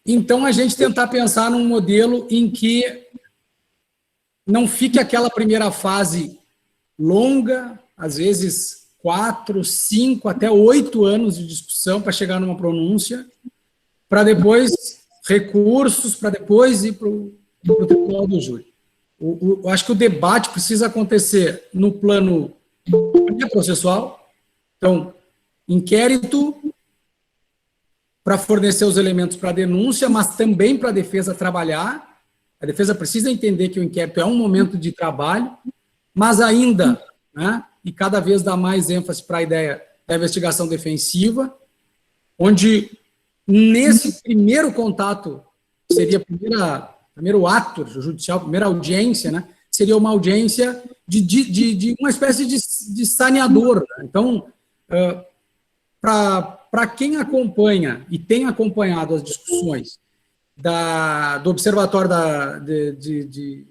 Então, a gente tentar pensar num modelo em que não fique aquela primeira fase longa, às vezes 4, 5, até 8 anos de discussão para chegar numa pronúncia, para depois recursos, para depois ir para o tribunal do júri. Eu acho que o debate precisa acontecer no plano processual, então, inquérito para fornecer os elementos para a denúncia, mas também para a defesa trabalhar. A defesa precisa entender que o inquérito é um momento de trabalho, mas ainda, né, e cada vez dá mais ênfase para a ideia da investigação defensiva, onde nesse primeiro contato, seria primeiro ato judicial, primeira audiência, né, seria uma audiência de uma espécie de saneador. Né? Então, para quem acompanha e tem acompanhado as discussões do Observatório de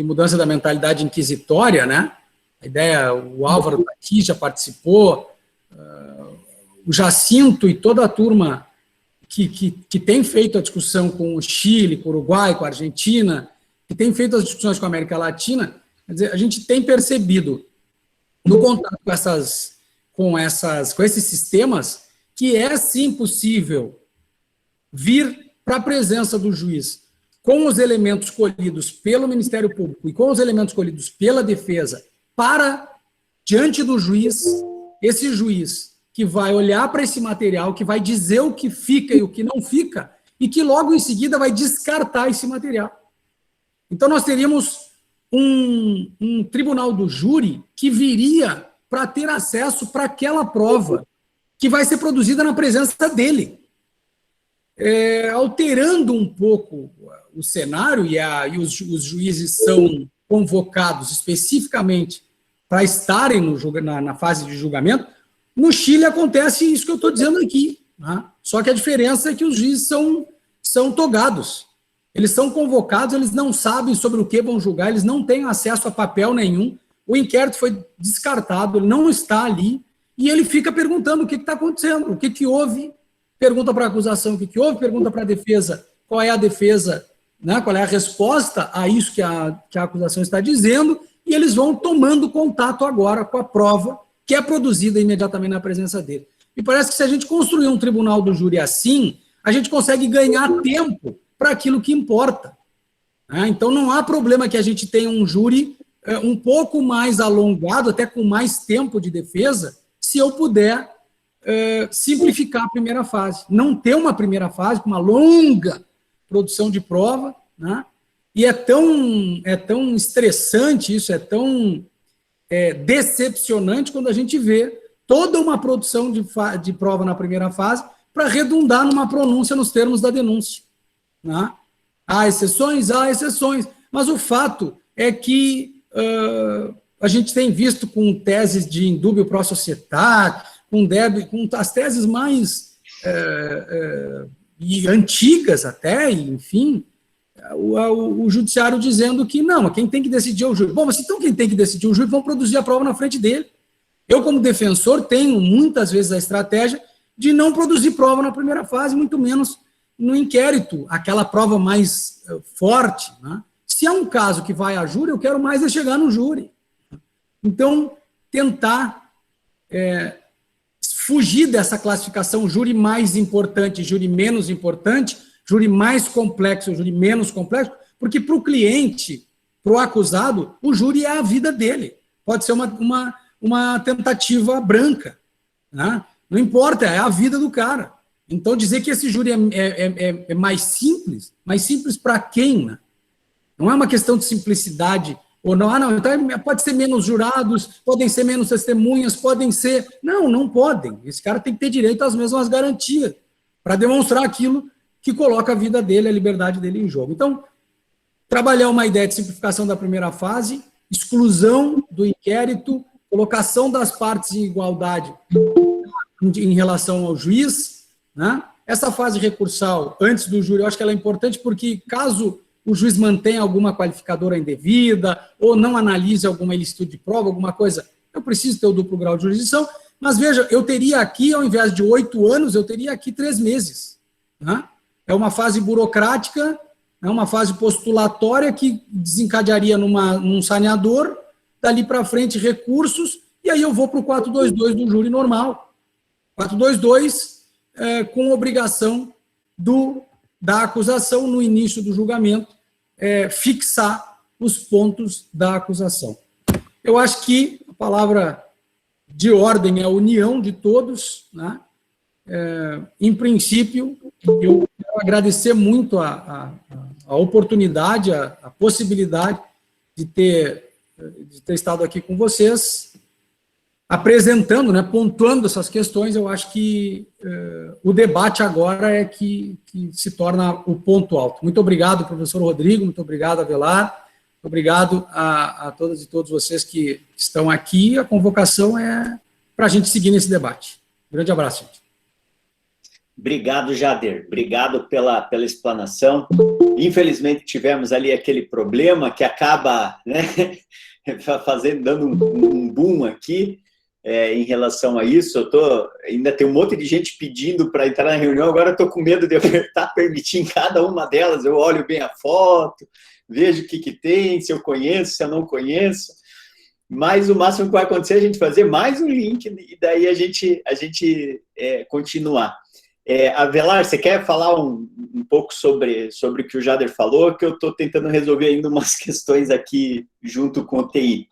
Mudança da Mentalidade Inquisitória, né? A ideia, o Álvaro aqui já participou, o Jacinto e toda a turma que tem feito a discussão com o Chile, com o Uruguai, com a Argentina, que tem feito as discussões com a América Latina, quer dizer, a gente tem percebido no contato com esses sistemas que é sim possível vir para a presença do juiz com os elementos colhidos pelo Ministério Público e com os elementos colhidos pela defesa para, diante do juiz, esse juiz que vai olhar para esse material, que vai dizer o que fica e o que não fica, e que logo em seguida vai descartar esse material. Então, nós teríamos um tribunal do júri que viria para ter acesso para aquela prova que vai ser produzida na presença dele. Alterando um pouco o cenário, e os juízes são convocados especificamente para estarem na fase de julgamento. No Chile acontece isso que eu estou dizendo aqui, né? Só que a diferença é que os juízes são togados. Eles são convocados, eles não sabem sobre o que vão julgar, eles não têm acesso a papel nenhum, o inquérito foi descartado, ele não está ali, e ele fica perguntando o que está acontecendo, o que houve, pergunta para a acusação o que houve, pergunta para a defesa qual é a defesa, né, qual é a resposta a isso que a acusação está dizendo, e eles vão tomando contato agora com a prova que é produzida imediatamente na presença dele. E parece que se a gente construir um tribunal do júri assim, a gente consegue ganhar tempo para aquilo que importa. Né? Então não há problema que a gente tenha um júri um pouco mais alongado, até com mais tempo de defesa, se eu puder simplificar a primeira fase. Não ter uma primeira fase com uma longa produção de prova, né? E é tão estressante isso, é tão decepcionante quando a gente vê toda uma produção de prova na primeira fase para redundar numa pronúncia nos termos da denúncia. Né? Há exceções, mas o fato é que a gente tem visto com teses de indúbio pro societate, com as teses mais antigas até, enfim, o judiciário dizendo que não, quem tem que decidir é o júri. Bom, mas então quem tem que decidir o júri vão produzir a prova na frente dele. Eu, como defensor, tenho muitas vezes a estratégia de não produzir prova na primeira fase, muito menos no inquérito, aquela prova mais forte. Né? Se é um caso que vai a júri, eu quero mais é chegar no júri. Então, tentar fugir dessa classificação júri mais importante, júri menos importante, júri mais complexo, júri menos complexo, porque para o cliente, para o acusado, o júri é a vida dele. Pode ser uma tentativa branca. Né? Não importa, é a vida do cara. Então, dizer que esse júri é mais simples para quem? Né? Não é uma questão de simplicidade, ou não, então pode ser menos jurados, podem ser menos testemunhas, podem ser... Não podem. Esse cara tem que ter direito às mesmas garantias para demonstrar aquilo que coloca a vida dele, a liberdade dele em jogo. Então, trabalhar uma ideia de simplificação da primeira fase, exclusão do inquérito, colocação das partes em igualdade em relação ao juiz, né? Essa fase recursal, antes do júri, eu acho que ela é importante porque, caso o juiz mantenha alguma qualificadora indevida ou não analise alguma ilicitude de prova, alguma coisa, eu preciso ter o duplo grau de jurisdição, mas veja, eu teria aqui, ao invés de 8 anos, eu teria aqui 3 meses. Né? uma fase burocrática, é uma fase postulatória que desencadearia num saneador, dali para frente recursos, e aí eu vou para o 422 do júri normal. 422 com obrigação da acusação, no início do julgamento, fixar os pontos da acusação. Eu acho que a palavra de ordem é a união de todos, né? Em princípio, eu quero agradecer muito a oportunidade, a possibilidade de ter estado aqui com vocês, apresentando, né, pontuando essas questões. Eu acho que o debate agora é que se torna o ponto alto. Muito obrigado, professor Rodrigo, muito obrigado, Avelar, muito obrigado a todas e todos vocês que estão aqui. A convocação é para a gente seguir nesse debate. Grande abraço, gente. Obrigado, Jader. Obrigado pela explanação. Infelizmente, tivemos ali aquele problema que acaba, né, dando um boom aqui em relação a isso. Ainda tem um monte de gente pedindo para entrar na reunião, agora estou com medo de apertar permitir em cada uma delas. Eu olho bem a foto, vejo o que tem, se eu conheço, se eu não conheço. Mas o máximo que vai acontecer é a gente fazer mais um link e daí a gente continuar. Avelar, você quer falar um pouco sobre o que o Jader falou, que eu estou tentando resolver ainda umas questões aqui junto com o TI.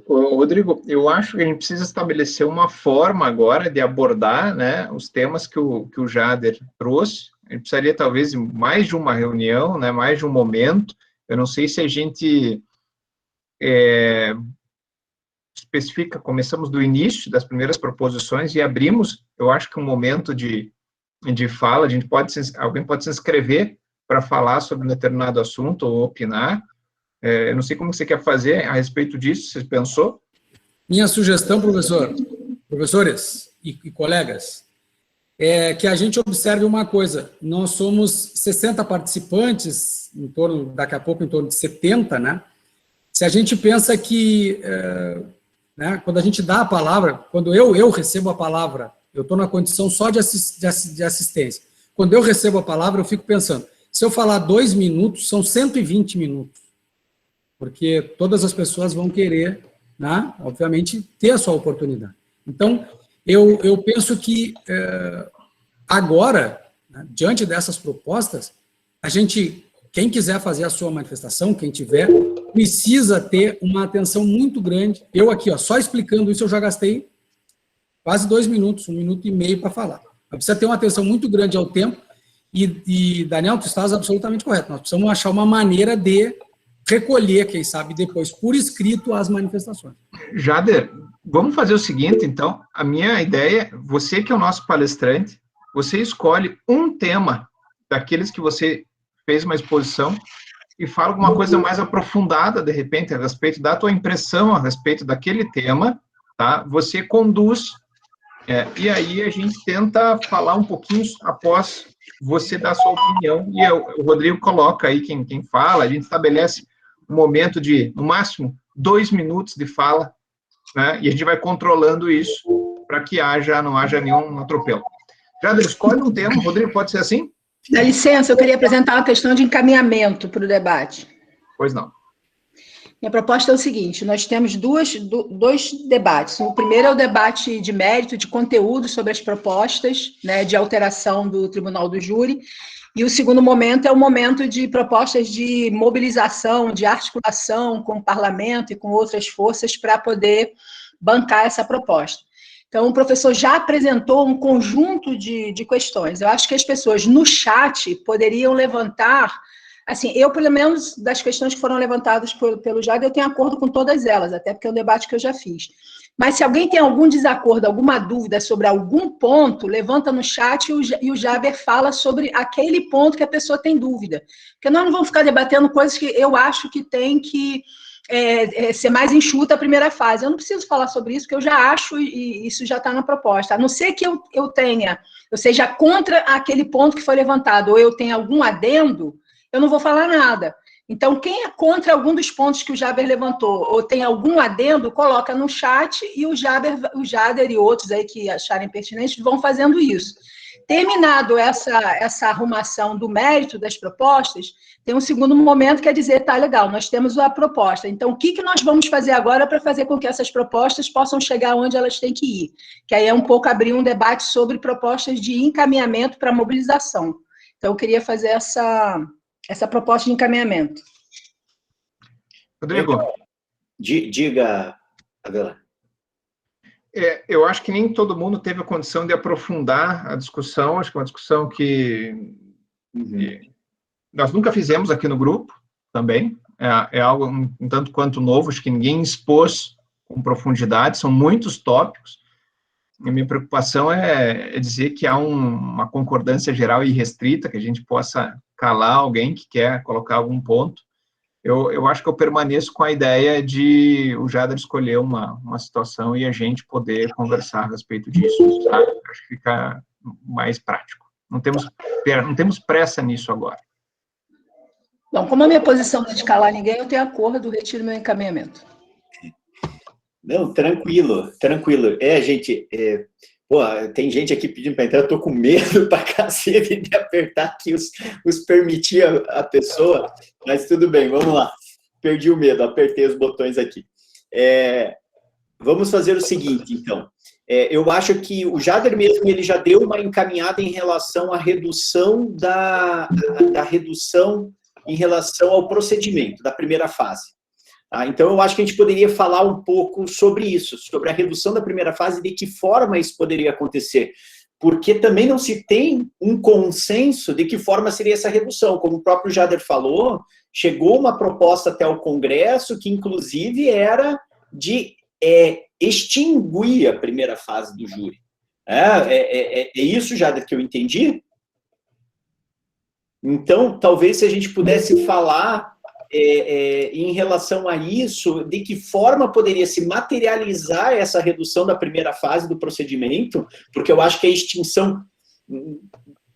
Rodrigo, eu acho que a gente precisa estabelecer uma forma agora de abordar, né, os temas que o Jader trouxe. A gente precisaria talvez mais de uma reunião, né, mais de um momento. Eu não sei se a gente especifica, começamos do início das primeiras proposições e abrimos, eu acho que um momento de fala, alguém pode se inscrever para falar sobre um determinado assunto ou opinar. Eu não sei como você quer fazer a respeito disso, você pensou? Minha sugestão, professores e colegas, é que a gente observe uma coisa. Nós somos 60 participantes, daqui a pouco em torno de 70, né? Se a gente pensa que, né, quando a gente dá a palavra, quando eu recebo a palavra, eu estou na condição só de assistência. Quando eu recebo a palavra, eu fico pensando, se eu falar 2 minutos, são 120 minutos. Porque todas as pessoas vão querer, né, obviamente, ter a sua oportunidade. Então, eu penso que agora, né, diante dessas propostas, quem quiser fazer a sua manifestação, quem tiver, precisa ter uma atenção muito grande. Eu aqui, só explicando isso, eu já gastei quase 2 minutos, 1 minuto e meio para falar. Precisa ter uma atenção muito grande ao tempo e Daniel, tu estás absolutamente correto. Nós precisamos achar uma maneira de recolher, quem sabe, depois, por escrito, as manifestações. Jader, vamos fazer o seguinte, então. A minha ideia, você que é o nosso palestrante, você escolhe um tema daqueles que você fez uma exposição e fala alguma coisa mais aprofundada, de repente, a respeito da tua impressão a respeito daquele tema, tá? Você conduz, e aí a gente tenta falar um pouquinho após você dar a sua opinião, e o Rodrigo coloca aí quem fala, a gente estabelece um momento de, no máximo, 2 minutos de fala, né? E a gente vai controlando isso para que não haja nenhum atropelo. Jader, escolhe um tema, Rodrigo, pode ser assim? Dá licença, eu queria apresentar uma questão de encaminhamento para o debate. Pois não. Minha proposta é o seguinte, nós temos dois debates. O primeiro é o debate de mérito, de conteúdo sobre as propostas, né, de alteração do Tribunal do Júri, e o segundo momento é o momento de propostas de mobilização, de articulação com o parlamento e com outras forças para poder bancar essa proposta. Então, o professor já apresentou um conjunto de questões. Eu acho que as pessoas no chat poderiam levantar, assim, eu, pelo menos, das questões que foram levantadas pelo Jader, eu tenho acordo com todas elas, até porque é um debate que eu já fiz. Mas se alguém tem algum desacordo, alguma dúvida sobre algum ponto, levanta no chat e o Jader fala sobre aquele ponto que a pessoa tem dúvida. Porque nós não vamos ficar debatendo coisas que eu acho que tem que ser mais enxuta a primeira fase. Eu não preciso falar sobre isso, porque eu já acho, e isso já está na proposta. A não ser que eu seja contra aquele ponto que foi levantado, ou eu tenha algum adendo, eu não vou falar nada. Então, quem é contra algum dos pontos que o Jader levantou, ou tem algum adendo, coloca no chat, e o Jader e outros aí que acharem pertinentes vão fazendo isso. Terminado essa arrumação do mérito das propostas, tem um segundo momento que é dizer, tá, legal, nós temos a proposta, então o que nós vamos fazer agora para fazer com que essas propostas possam chegar onde elas têm que ir? Que aí é um pouco abrir um debate sobre propostas de encaminhamento para mobilização. Então, eu queria fazer essa proposta de encaminhamento. Rodrigo. Diga, Adela. Eu acho que nem todo mundo teve a condição de aprofundar a discussão, acho que é uma discussão que nós nunca fizemos aqui no grupo, também, é algo um tanto quanto novo, acho que ninguém expôs com profundidade, são muitos tópicos, e a minha preocupação é dizer que há uma concordância geral e restrita, que a gente possa calar alguém que quer colocar algum ponto. Eu acho que eu permaneço com a ideia de o Jader escolher uma situação e a gente poder conversar a respeito disso, tá? Acho que fica mais prático. Não temos pressa nisso agora. Bom, como a minha posição não é de calar ninguém, eu tenho acordo, retiro meu encaminhamento. Não, tranquilo. Gente, tem gente aqui pedindo para entrar, eu tô com medo pra cacete de apertar aqui os permitir a pessoa, mas tudo bem, vamos lá. Perdi o medo, apertei os botões aqui. Vamos fazer o seguinte, então. Eu acho que o Jader mesmo, ele já deu uma encaminhada em relação à redução da redução em relação ao procedimento da primeira fase. Então, eu acho que a gente poderia falar um pouco sobre isso, sobre a redução da primeira fase, de que forma isso poderia acontecer, porque também não se tem um consenso de que forma seria essa redução. Como o próprio Jader falou, chegou uma proposta até o Congresso que, inclusive, era de extinguir a primeira fase do júri. É isso, Jader, que eu entendi? Então, talvez se a gente pudesse falar em relação a isso, de que forma poderia se materializar essa redução da primeira fase do procedimento, porque eu acho que a extinção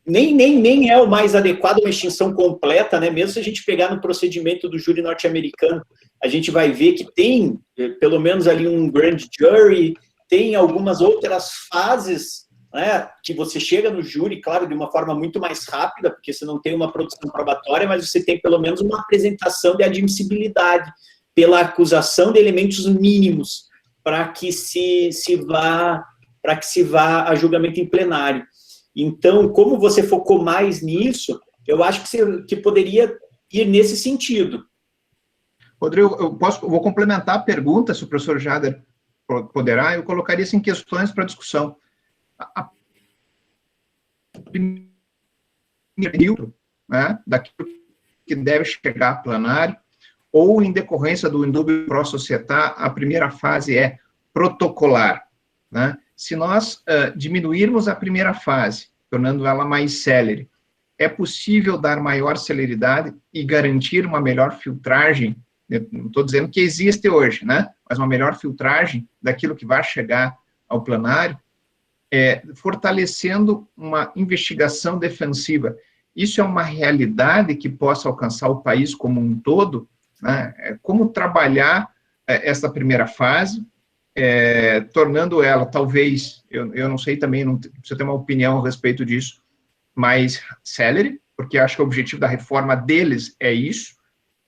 nem é o mais adequado, uma extinção completa, né? Mesmo se a gente pegar no procedimento do júri norte-americano, a gente vai ver que tem, pelo menos ali, um grand jury, tem algumas outras fases, né, que você chega no júri, claro, de uma forma muito mais rápida, porque você não tem uma produção probatória, mas você tem pelo menos uma apresentação de admissibilidade pela acusação de elementos mínimos para que se vá a julgamento em plenário. Então, como você focou mais nisso, eu acho que poderia ir nesse sentido. Rodrigo, eu vou complementar a pergunta, se o professor Jader poderá, eu colocaria assim, questões para discussão. Primeiro, né, daquilo que deve chegar a plenário, ou em decorrência do indúbio pro societá, a primeira fase é protocolar. Né? Se nós diminuirmos a primeira fase, tornando ela mais célere, é possível dar maior celeridade e garantir uma melhor filtragem, não estou dizendo que existe hoje, né, mas uma melhor filtragem daquilo que vai chegar ao plenário, fortalecendo uma investigação defensiva. Isso é uma realidade que possa alcançar o país como um todo, né? Como trabalhar essa primeira fase, tornando ela, talvez, eu não sei também, não precisa ter uma opinião a respeito disso, mais célere, porque acho que o objetivo da reforma deles é isso,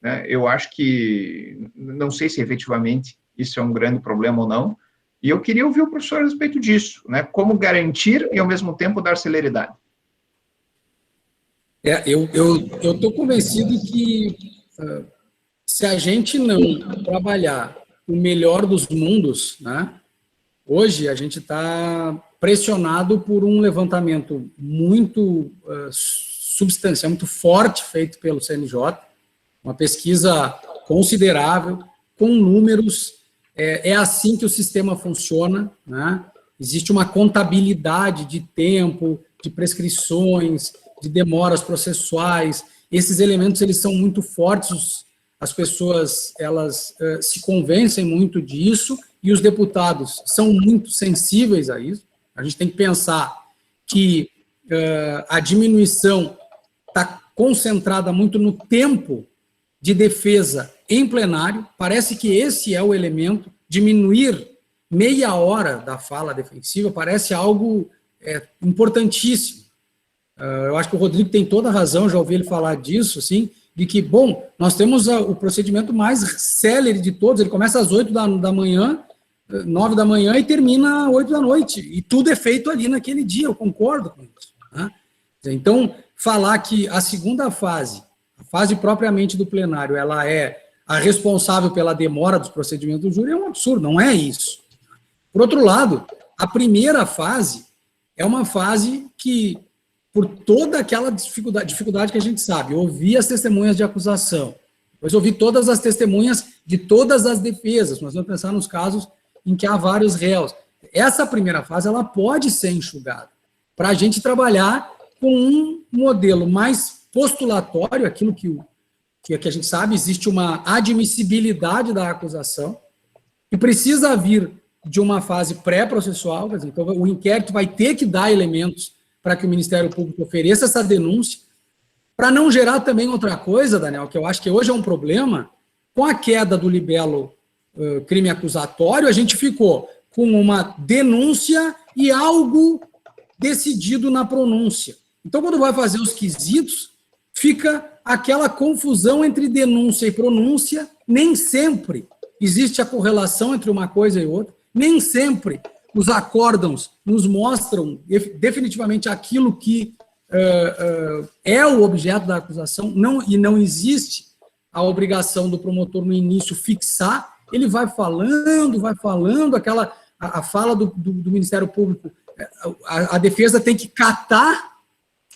né? Eu acho que, não sei se efetivamente isso é um grande problema ou não, e eu queria ouvir o professor a respeito disso, né? Como garantir e, ao mesmo tempo, dar celeridade. Eu estou convencido que se a gente não trabalhar o melhor dos mundos, né, hoje a gente está pressionado por um levantamento muito substancial, muito forte, feito pelo CNJ, uma pesquisa considerável, com números. É assim que o sistema funciona, né? Existe uma contabilidade de tempo, de prescrições, de demoras processuais. Esses elementos, eles são muito fortes, as pessoas, elas se convencem muito disso, e os deputados são muito sensíveis a isso. A gente tem que pensar que a diminuição está concentrada muito no tempo de defesa em plenário. Parece que esse é o elemento. Diminuir meia hora da fala defensiva parece algo importantíssimo. Eu acho que o Rodrigo tem toda a razão, já ouvi ele falar disso, assim, de que, bom, nós temos o procedimento mais célere de todos, ele começa às 8 da manhã, 9 da manhã e termina às 8 da noite, e tudo é feito ali naquele dia, eu concordo com isso. Né? Então, falar que a segunda fase, a fase propriamente do plenário, ela é a responsável pela demora dos procedimentos do júri é um absurdo, não é isso. Por outro lado, a primeira fase é uma fase que, por toda aquela dificuldade que a gente sabe, ouvir as testemunhas de acusação, depois ouvir todas as testemunhas de todas as defesas, nós vamos pensar nos casos em que há vários réus. Essa primeira fase, ela pode ser enxugada, para a gente trabalhar com um modelo mais postulatório, aquilo que a gente sabe, existe uma admissibilidade da acusação, e precisa vir de uma fase pré-processual, então o inquérito vai ter que dar elementos para que o Ministério Público ofereça essa denúncia, para não gerar também outra coisa, Daniel, que eu acho que hoje é um problema, com a queda do libelo crime acusatório, a gente ficou com uma denúncia e algo decidido na pronúncia. Então, quando vai fazer os quesitos, fica aquela confusão entre denúncia e pronúncia, nem sempre existe a correlação entre uma coisa e outra, nem sempre os acórdãos nos mostram definitivamente aquilo que é o objeto da acusação, e não existe a obrigação do promotor no início fixar, ele vai falando, a fala do Ministério Público, a defesa tem que catar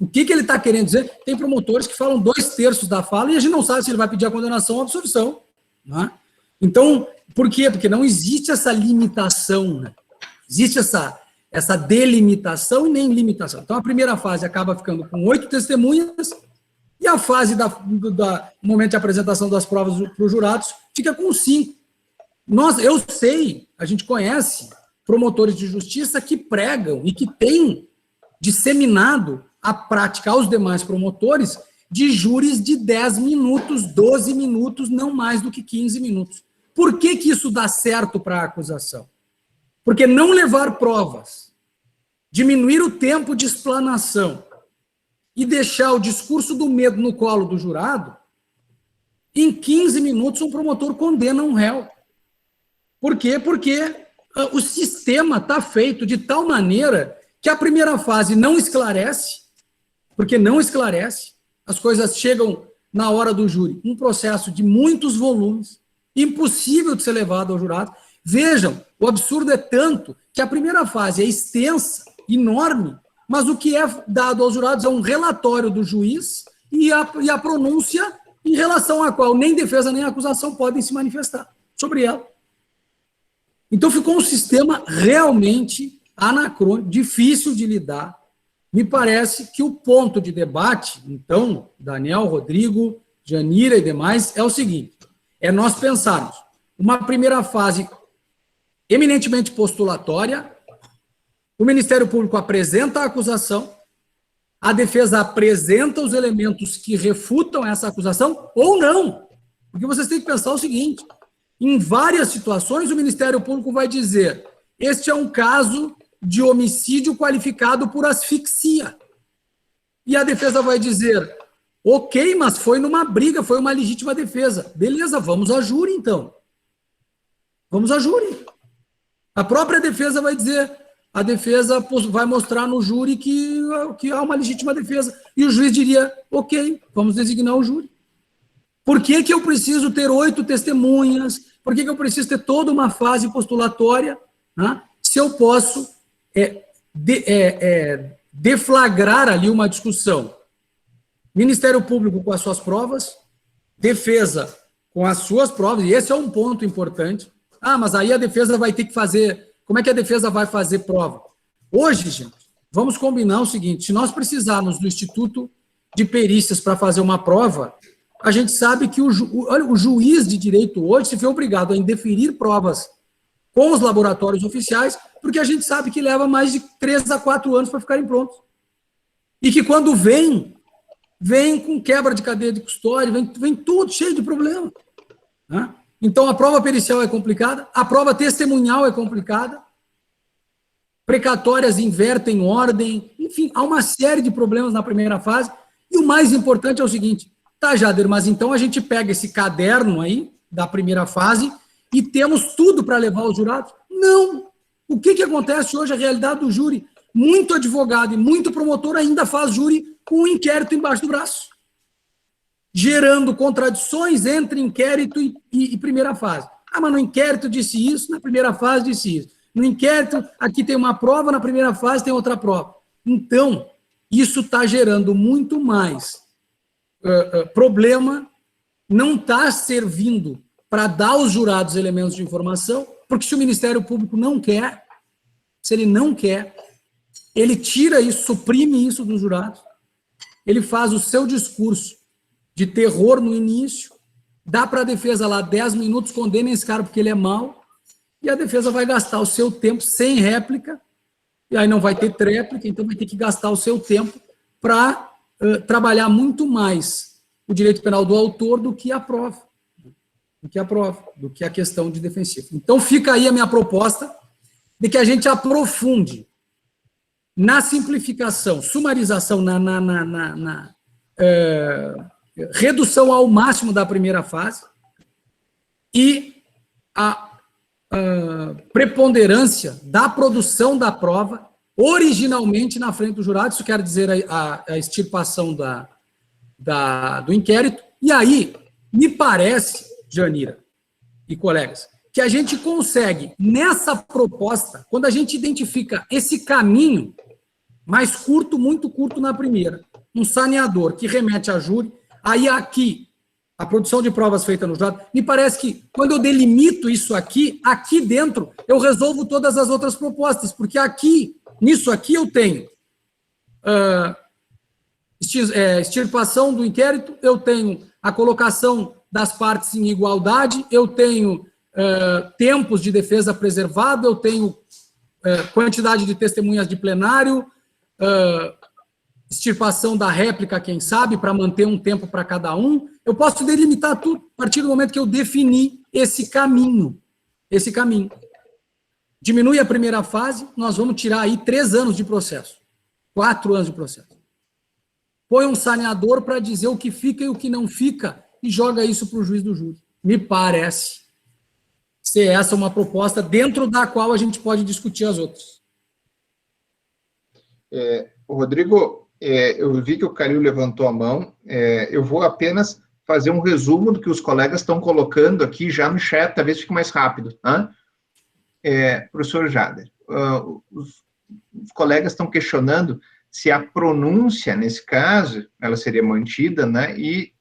o que ele está querendo dizer. Tem promotores que falam 2/3 da fala e a gente não sabe se ele vai pedir a condenação ou a absolvição. Né? Então, por quê? Porque não existe essa limitação, né? Existe essa delimitação e nem limitação. Então, a primeira fase acaba ficando com 8 testemunhas e a fase do momento de apresentação das provas para os jurados fica com 5. Eu sei, a gente conhece promotores de justiça que pregam e que têm disseminado a prática aos demais promotores de júris de 10 minutos, 12 minutos, não mais do que 15 minutos. Por que isso dá certo para a acusação? Porque não levar provas, diminuir o tempo de explanação e deixar o discurso do medo no colo do jurado, em 15 minutos um promotor condena um réu. Por quê? Porque o sistema está feito de tal maneira que a primeira fase não esclarece, porque não esclarece, as coisas chegam na hora do júri, um processo de muitos volumes, impossível de ser levado ao jurado. Vejam, o absurdo é tanto que a primeira fase é extensa, enorme, mas o que é dado aos jurados é um relatório do juiz e a pronúncia em relação à qual nem defesa nem acusação podem se manifestar sobre ela. Então ficou um sistema realmente anacrônico, difícil de lidar. Me parece que o ponto de debate, então, Daniel, Rodrigo, Janira e demais, é o seguinte, é nós pensarmos uma primeira fase eminentemente postulatória, o Ministério Público apresenta a acusação, a defesa apresenta os elementos que refutam essa acusação ou não, porque vocês têm que pensar o seguinte, em várias situações o Ministério Público vai dizer, este é um caso de homicídio qualificado por asfixia. E a defesa vai dizer, ok, mas foi numa briga, foi uma legítima defesa. Beleza, vamos a júri, então. Vamos a júri. A própria defesa vai dizer, a defesa vai mostrar no júri que há uma legítima defesa. E o juiz diria, ok, vamos designar o júri. Por que eu preciso ter 8 testemunhas? Por que eu preciso ter toda uma fase postulatória? Né? Se eu posso deflagrar ali uma discussão. Ministério Público com as suas provas, defesa com as suas provas, e esse é um ponto importante. Ah, mas aí a defesa vai ter que fazer... Como é que a defesa vai fazer prova? Hoje, gente, vamos combinar o seguinte, se nós precisarmos do Instituto de Perícias para fazer uma prova, a gente sabe que o juiz de direito hoje se vê obrigado a indeferir provas com os laboratórios oficiais, porque a gente sabe que leva mais de 3 a 4 anos para ficarem prontos. E que quando vem com quebra de cadeia de custódia, vem tudo cheio de problema. Né? Então, a prova pericial é complicada, a prova testemunhal é complicada. precatórias invertem ordem, enfim, há uma série de problemas na primeira fase, e o mais importante é o seguinte, tá, Jader, mas então a gente pega esse caderno aí, da primeira fase, e temos tudo para levar os jurados? Não! O que acontece hoje, a realidade do júri? Muito advogado e muito promotor ainda faz júri com um inquérito embaixo do braço, gerando contradições entre inquérito e primeira fase. Ah, mas no inquérito disse isso, na primeira fase disse isso. No inquérito, aqui tem uma prova, na primeira fase tem outra prova. Então, isso está gerando muito mais problema, não está servindo para dar aos jurados elementos de informação, porque se o Ministério Público não quer, se ele não quer, ele tira isso, suprime isso dos jurados, ele faz o seu discurso de terror no início, dá para a defesa lá 10 minutos, condena esse cara porque ele é mau, e a defesa vai gastar o seu tempo sem réplica, e aí não vai ter tréplica, então vai ter que gastar o seu tempo para trabalhar muito mais o direito penal do autor do que a prova, do que a questão de defensivo. Então fica aí a minha proposta de que a gente aprofunde na simplificação, sumarização, na redução ao máximo da primeira fase e a preponderância da produção da prova originalmente na frente do jurado, isso quer dizer a extirpação do inquérito, e aí me parece, Janira e colegas, que a gente consegue, nessa proposta, quando a gente identifica esse caminho mais curto, muito curto na primeira, um saneador que remete a júri, aí aqui, a produção de provas feita no jurado, me parece que quando eu delimito isso aqui dentro, eu resolvo todas as outras propostas, porque nisso aqui eu tenho extirpação do inquérito, eu tenho a colocação das partes em igualdade, eu tenho tempos de defesa preservado, eu tenho quantidade de testemunhas de plenário, extirpação da réplica, quem sabe, para manter um tempo para cada um. Eu posso delimitar tudo a partir do momento que eu defini esse caminho. Diminui a primeira fase, nós vamos tirar aí 3 anos de processo, 4 anos de processo. Põe um saneador para dizer o que fica e o que não fica e joga isso para o juiz do júri. Me parece ser essa uma proposta dentro da qual a gente pode discutir as outras. Rodrigo, eu vi que o Calil levantou a mão, eu vou apenas fazer um resumo do que os colegas estão colocando aqui já no chat, talvez fique mais rápido. Tá? Professor Jader, os colegas estão questionando se a pronúncia, nesse caso, ela seria mantida, né, e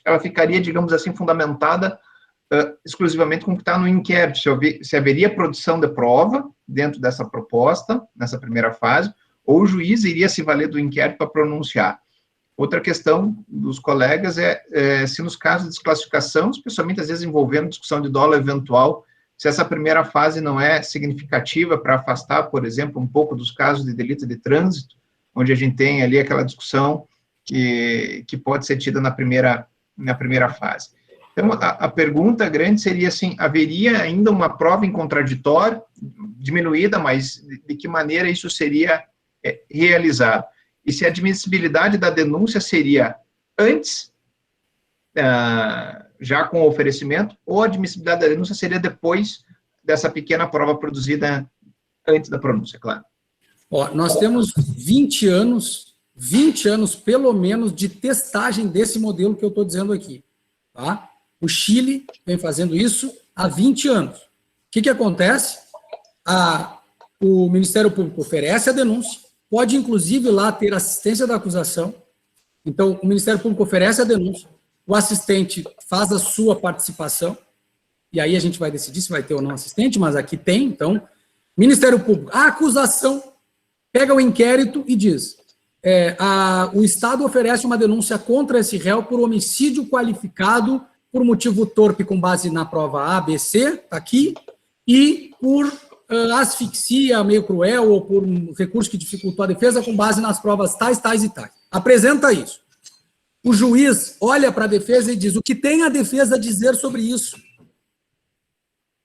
ela ficaria, digamos assim, fundamentada exclusivamente com o que está no inquérito, se haveria produção de prova dentro dessa proposta, nessa primeira fase, ou o juiz iria se valer do inquérito para pronunciar. Outra questão dos colegas se nos casos de desclassificação, especialmente às vezes envolvendo discussão de dolo eventual, se essa primeira fase não é significativa para afastar, por exemplo, um pouco dos casos de delito de trânsito, onde a gente tem ali aquela discussão que pode ser tida na primeira fase. Então, a pergunta grande seria assim, haveria ainda uma prova em contraditório, diminuída, mas de que maneira isso seria realizado? E se a admissibilidade da denúncia seria antes, já com o oferecimento, ou a admissibilidade da denúncia seria depois dessa pequena prova produzida antes da pronúncia, claro. Nós temos 20 anos pelo menos de testagem desse modelo que eu estou dizendo aqui. Tá? O Chile vem fazendo isso há 20 anos. O que acontece? O Ministério Público oferece a denúncia, pode inclusive lá ter assistência da acusação. Então, o Ministério Público oferece a denúncia, o assistente faz a sua participação, e aí a gente vai decidir se vai ter ou não assistente, mas aqui tem, então, Ministério Público, a acusação pega o inquérito e diz, o Estado oferece uma denúncia contra esse réu por homicídio qualificado por motivo torpe com base na prova A, B, C, tá aqui, e por asfixia meio cruel ou por um recurso que dificultou a defesa com base nas provas tais, tais e tais. Apresenta isso. O juiz olha para a defesa e diz, o que tem a defesa a dizer sobre isso?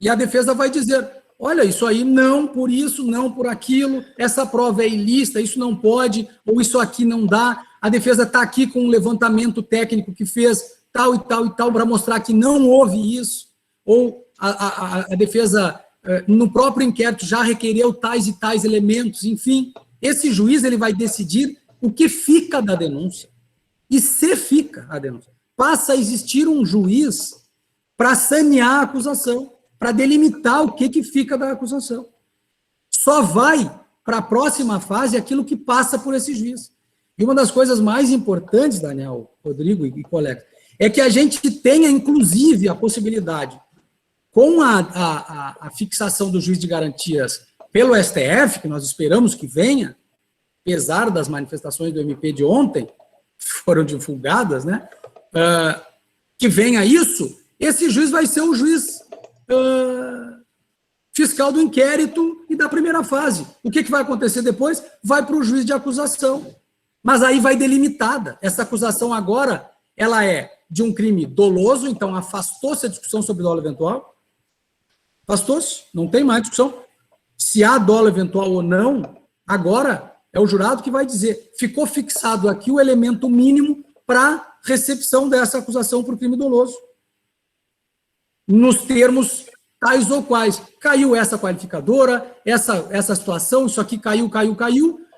E a defesa vai dizer, olha, isso aí não por isso, não por aquilo, essa prova é ilícita, isso não pode, ou isso aqui não dá, a defesa está aqui com um levantamento técnico que fez tal e tal e tal, para mostrar que não houve isso, ou a defesa, no próprio inquérito, já requereu tais e tais elementos, enfim, esse juiz ele vai decidir o que fica da denúncia, e se fica a denúncia. Passa a existir um juiz para sanear a acusação, para delimitar o que fica da acusação. Só vai para a próxima fase aquilo que passa por esse juiz. E uma das coisas mais importantes, Daniel, Rodrigo e colegas, é que a gente tenha, inclusive, a possibilidade, com a fixação do juiz de garantias pelo STF, que nós esperamos que venha, apesar das manifestações do MP de ontem, que foram divulgadas, né, que venha isso, esse juiz vai ser o juiz fiscal do inquérito e da primeira fase. O que vai acontecer depois? Vai para o juiz de acusação. Mas aí vai delimitada. Essa acusação agora, ela é de um crime doloso, então afastou-se a discussão sobre dolo eventual. Afastou-se, não tem mais discussão. Se há dolo eventual ou não, agora é o jurado que vai dizer. Ficou fixado aqui o elemento mínimo para recepção dessa acusação por crime doloso. Nos termos tais ou quais. Caiu essa qualificadora, essa situação, isso aqui caiu.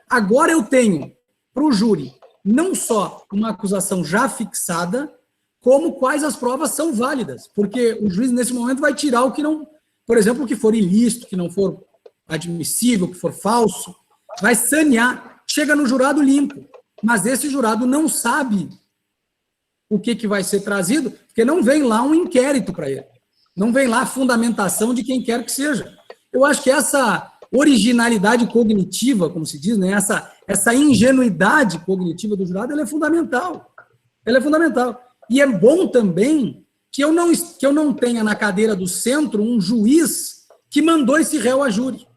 Agora eu tenho para o júri não só uma acusação já fixada, como quais as provas são válidas. Porque o juiz, nesse momento, vai tirar o que não, por exemplo, o que for ilícito, que não for admissível, que for falso, vai sanear, chega no jurado limpo. Mas esse jurado não sabe o que vai ser trazido, porque não vem lá um inquérito para ele. Não vem lá a fundamentação de quem quer que seja. Eu acho que essa originalidade cognitiva, como se diz, né, essa ingenuidade cognitiva do jurado, ela é fundamental. Ela é fundamental. E é bom também que eu não tenha na cadeira do centro um juiz que mandou esse réu a júri.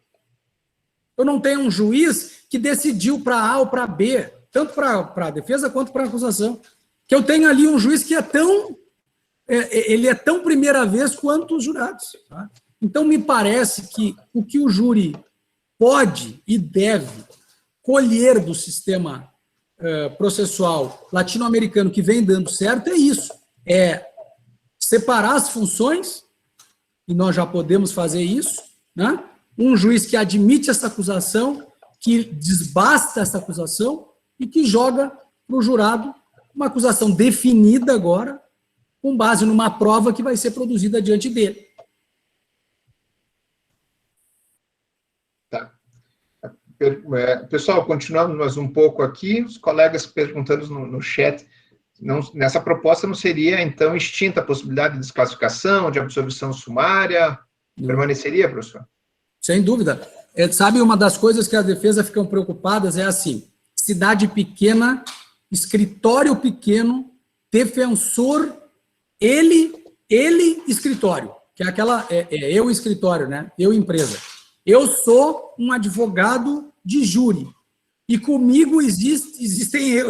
Eu não tenho um juiz que decidiu para A ou para B, tanto para a defesa quanto para a acusação. Que eu tenho ali um juiz que ele é tão primeira vez quanto os jurados. Tá? Então, me parece que o que o júri pode e deve colher do sistema processual latino-americano que vem dando certo é isso, é separar as funções, e nós já podemos fazer isso, né? Um juiz que admite essa acusação, que desbasta essa acusação e que joga para o jurado uma acusação definida agora, com base numa prova que vai ser produzida diante dele. Tá. Pessoal, continuamos mais um pouco aqui, os colegas perguntando no chat, nessa proposta não seria, então, extinta a possibilidade de desclassificação, de absolvição sumária? Não. Permaneceria, professor? Sem dúvida. Sabe, uma das coisas que a defesa ficam preocupadas é assim, cidade pequena, escritório pequeno, defensor, ele escritório, que é aquela, eu escritório, né? Eu empresa. Eu sou um advogado de júri. E comigo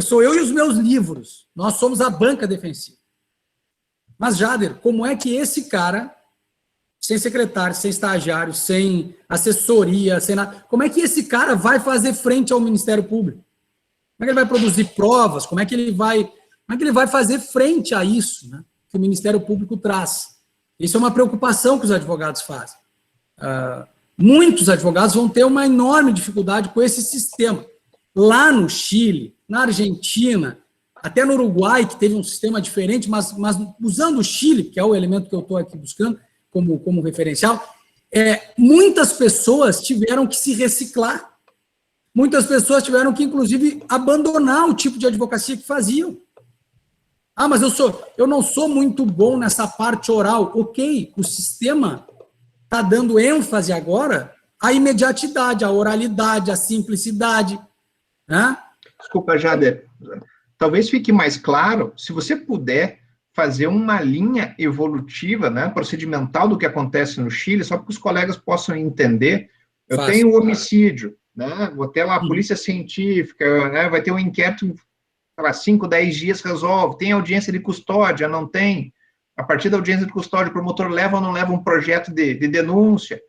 sou eu e os meus livros. Nós somos a banca defensiva. Mas, Jader, como é que esse cara, sem secretário, sem estagiário, sem assessoria, sem nada, como é que esse cara vai fazer frente ao Ministério Público? Como é que ele vai produzir provas? Como é que ele vai fazer frente a isso, né, que o Ministério Público traz? Isso é uma preocupação que os advogados fazem. Muitos advogados vão ter uma enorme dificuldade com esse sistema. Lá no Chile, na Argentina, até no Uruguai, que teve um sistema diferente, mas usando o Chile, que é o elemento que eu estou aqui buscando como referencial, muitas pessoas tiveram que se reciclar. Muitas pessoas tiveram que, inclusive, abandonar o tipo de advocacia que faziam. Ah, mas eu não sou muito bom nessa parte oral. Ok, o sistema está dando ênfase agora à imediatidade, à oralidade, à simplicidade. Né? Desculpa, Jader. Talvez fique mais claro se você puder fazer uma linha evolutiva, né, procedimental do que acontece no Chile, só para que os colegas possam entender. Eu tenho o homicídio, né, vou ter lá a polícia científica, né, vai ter um inquérito, sei lá, 5, 10 dias resolve, tem audiência de custódia, não tem. A partir da audiência de custódia, o promotor leva ou não leva um projeto de denúncia.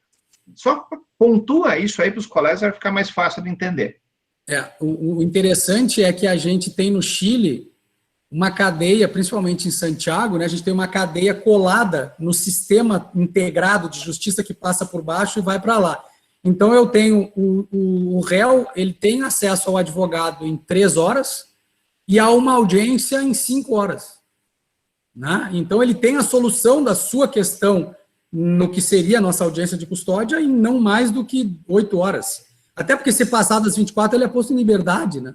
Só pontua isso aí para os colegas, vai ficar mais fácil de entender. O interessante é que a gente tem no Chile uma cadeia, principalmente em Santiago, né, a gente tem uma cadeia colada no sistema integrado de justiça que passa por baixo e vai para lá. Então, eu tenho o réu, ele tem acesso ao advogado em 3 horas e a uma audiência em 5 horas. Né? Então, ele tem a solução da sua questão no que seria a nossa audiência de custódia em não mais do que 8 horas. Até porque, se passar das 24, ele é posto em liberdade, né?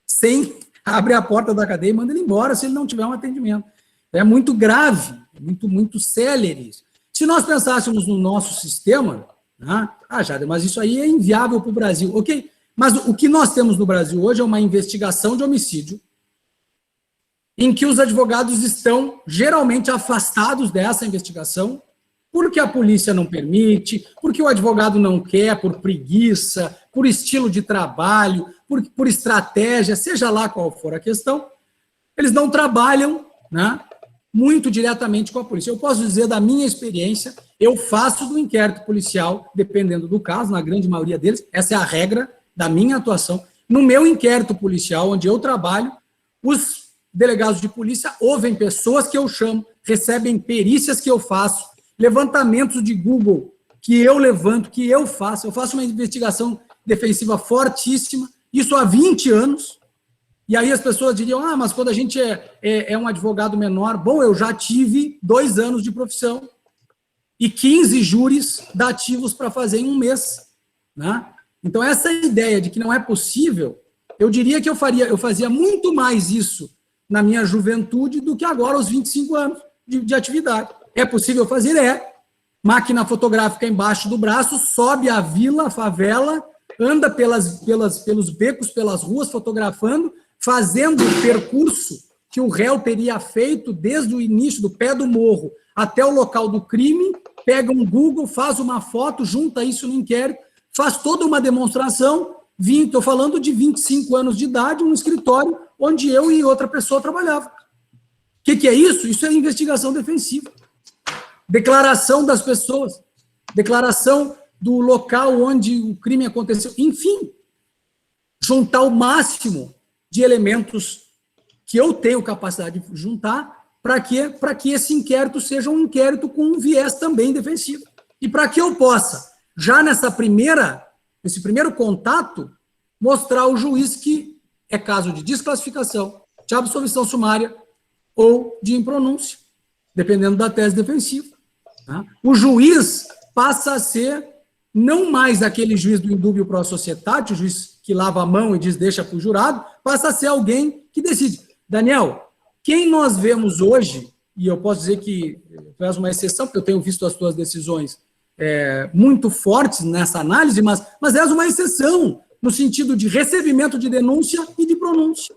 Sem abrir a porta da cadeia e manda ele embora se ele não tiver um atendimento. É muito grave, muito célere isso. Se nós pensássemos no nosso sistema, né? Jader, mas isso aí é inviável para o Brasil. Ok, mas o que nós temos no Brasil hoje é uma investigação de homicídio em que os advogados estão geralmente afastados dessa investigação porque a polícia não permite, porque o advogado não quer, por preguiça, por estilo de trabalho, por estratégia, seja lá qual for a questão, eles não trabalham, né, muito diretamente com a polícia. Eu posso dizer da minha experiência, eu faço do inquérito policial, dependendo do caso, na grande maioria deles, essa é a regra da minha atuação. No meu inquérito policial, onde eu trabalho, os delegados de polícia ouvem pessoas que eu chamo, recebem perícias que eu faço, levantamentos de Google que eu levanto, que eu faço uma investigação defensiva fortíssima, isso há 20 anos, e aí as pessoas diriam, mas quando a gente é um advogado menor, bom, eu já tive 2 anos de profissão e 15 júris dativos para fazer em um mês, né? Então, essa ideia de que não é possível, eu diria que eu fazia muito mais isso na minha juventude do que agora, aos 25 anos de atividade. É possível fazer? Máquina fotográfica embaixo do braço, sobe a vila, a favela, anda pelos becos, pelas ruas, fotografando, fazendo o percurso que o réu teria feito desde o início, do pé do morro até o local do crime, pega um Google, faz uma foto, junta isso no inquérito, faz toda uma demonstração, estou falando de 25 anos de idade, um escritório onde eu e outra pessoa trabalhavam. O que é isso? Isso é investigação defensiva. Declaração das pessoas, declaração do local onde o crime aconteceu, enfim, juntar o máximo de elementos que eu tenho capacidade de juntar para que esse inquérito seja um inquérito com um viés também defensivo. E para que eu possa, já nesse primeiro contato, mostrar ao juiz que é caso de desclassificação, de absolvição sumária ou de impronúncia, dependendo da tese defensiva. O juiz passa a ser não mais aquele juiz do indúbio pro societate, o juiz que lava a mão e diz deixa para o jurado, passa a ser alguém que decide. Daniel, quem nós vemos hoje, e eu posso dizer que tu és uma exceção, porque eu tenho visto as tuas decisões muito fortes nessa análise, mas és uma exceção no sentido de recebimento de denúncia e de pronúncia.